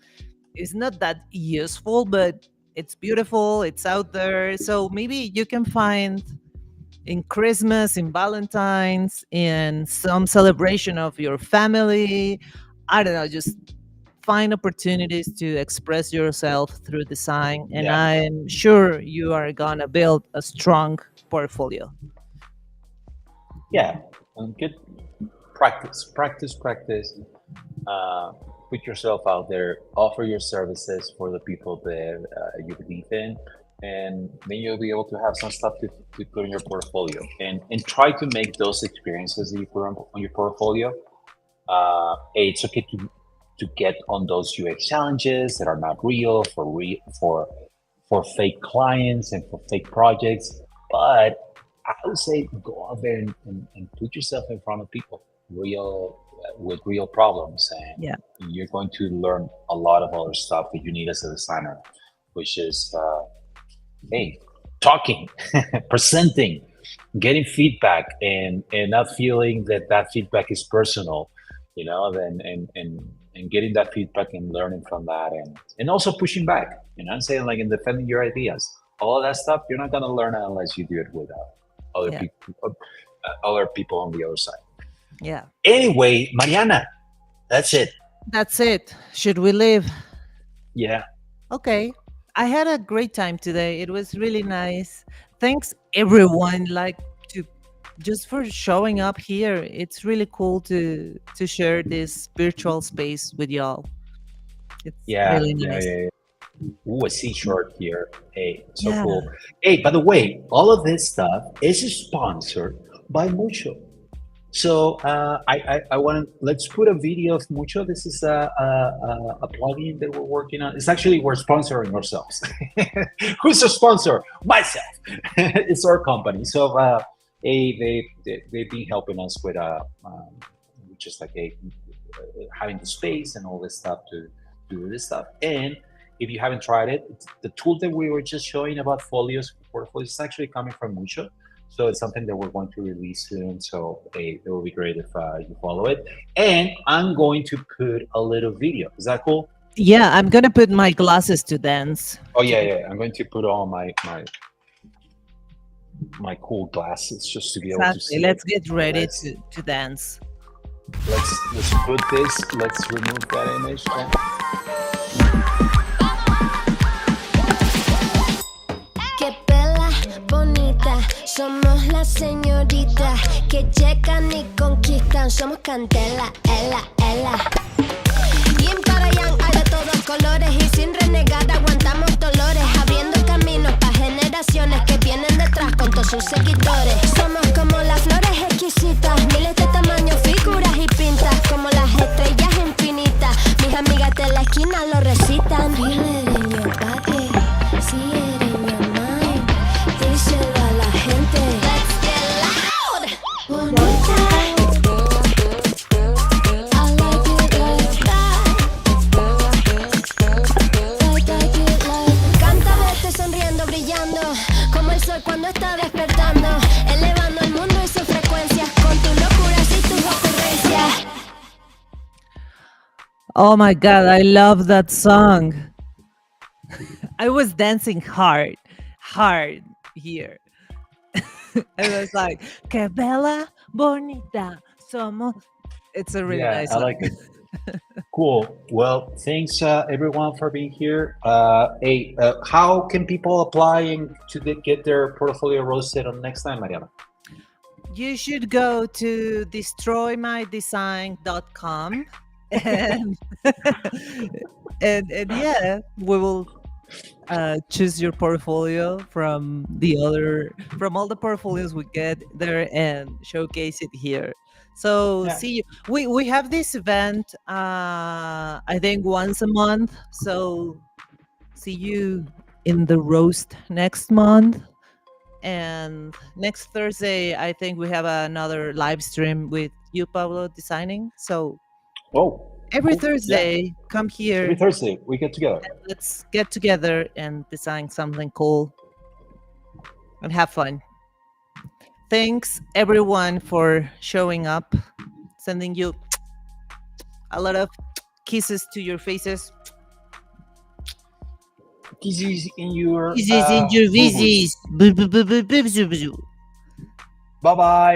It's not that useful, but it's beautiful, it's out there. So maybe you can find in Christmas, in Valentine's, in some celebration of your family, I don't know, just find opportunities to express yourself through design, and Yeah, I'm sure you are gonna build a strong portfolio. yeah, and good practice, practice, practice. Uh, Put yourself out there, offer your services for the people that you believe in, and then you'll be able to have some stuff to put in your portfolio. And try to make those experiences that you put on your portfolio. It's okay to get on those UX challenges that are not real for fake clients and for fake projects, but I would say go out there and put yourself in front of people, real with real problems, Yeah, and you're going to learn a lot of other stuff that you need as a designer, which is hey, talking, presenting, getting feedback, and not feeling that that feedback is personal, then and getting that feedback and learning from that, and also pushing back, I'm saying, like, in defending your ideas, all of that stuff. You're not gonna learn it unless you do it with other yeah, people, other people on the other side. yeah. Anyway, Mariana, that's it. That's it. Should we leave? Yeah, Okay. I had a great time today. It was really nice. Thanks everyone, like, to just for showing up here. It's really cool to share this virtual space with y'all. It's yeah, really yeah, nice. yeah. Ooh, a sea short here. Hey, so Yeah. cool. Hey, by the way, all of this stuff is sponsored by Mucho. So I want to let's put a video of Mucho. This is a plugin that we're working on. It's actually we're sponsoring ourselves. Who's a sponsor? Myself. It's our company. So they've been helping us with just like having the space and all this stuff to do this stuff. And if you haven't tried it, the tool that we were just showing about folios, portfolios, is actually coming from Mucho. So it's something that we're going to release soon. So it will be great if you follow it. And I'm going to put a little video. Is that cool? Yeah, I'm gonna put my glasses to dance. Oh yeah, yeah. I'm going to put on my cool glasses just to be able to Exactly. see it. Let's get ready Let's to dance. let's put this. Let's remove that image. Qué pela bonita, somos las señoritas que llegan y conquistan. Somos candela, ela. Yin para yang, hay de todos colores y sin renegar aguantamos dolores, abriendo caminos para generaciones que vienen detrás con todos sus seguidores. Somos como las flores exquisitas, miles de tamaños, figuras y pintas, como las estrellas infinitas. Mis amigas de la esquina lo recitan. Feel it in your body, see it in your mind. Díselo a la gente. Let's get loud. Bonita. I like it like that. Canta verte sonriendo, brillando, como el sol cuando está despertando, elevando el mundo y sus frecuencias, con tus locuras y tus ocurrencias. Oh my god, I love that song. I was dancing hard here. I was like, que bella bonita somos. It's a really Yeah, nice I song. like it. Cool. Well, thanks everyone for being here. How can people apply and get their portfolio roasted on next time, Mariana? You should go to destroymydesign.com and and yeah, we will choose your portfolio from all the portfolios we get there and showcase it here. So Yeah. see you. We have this event I think once a month. So see you in the roast next month. And next Thursday, I think we have another live stream with you, Pablo, designing. So Oh, every cool. Yeah. Thursday, come Every here. Thursday we get together. Let's get together and design something cool and have fun. Thanks everyone for showing up. Sending you a lot of kisses to your faces. Kisses in your Kisses in your boo-boos. faces. Bye bye.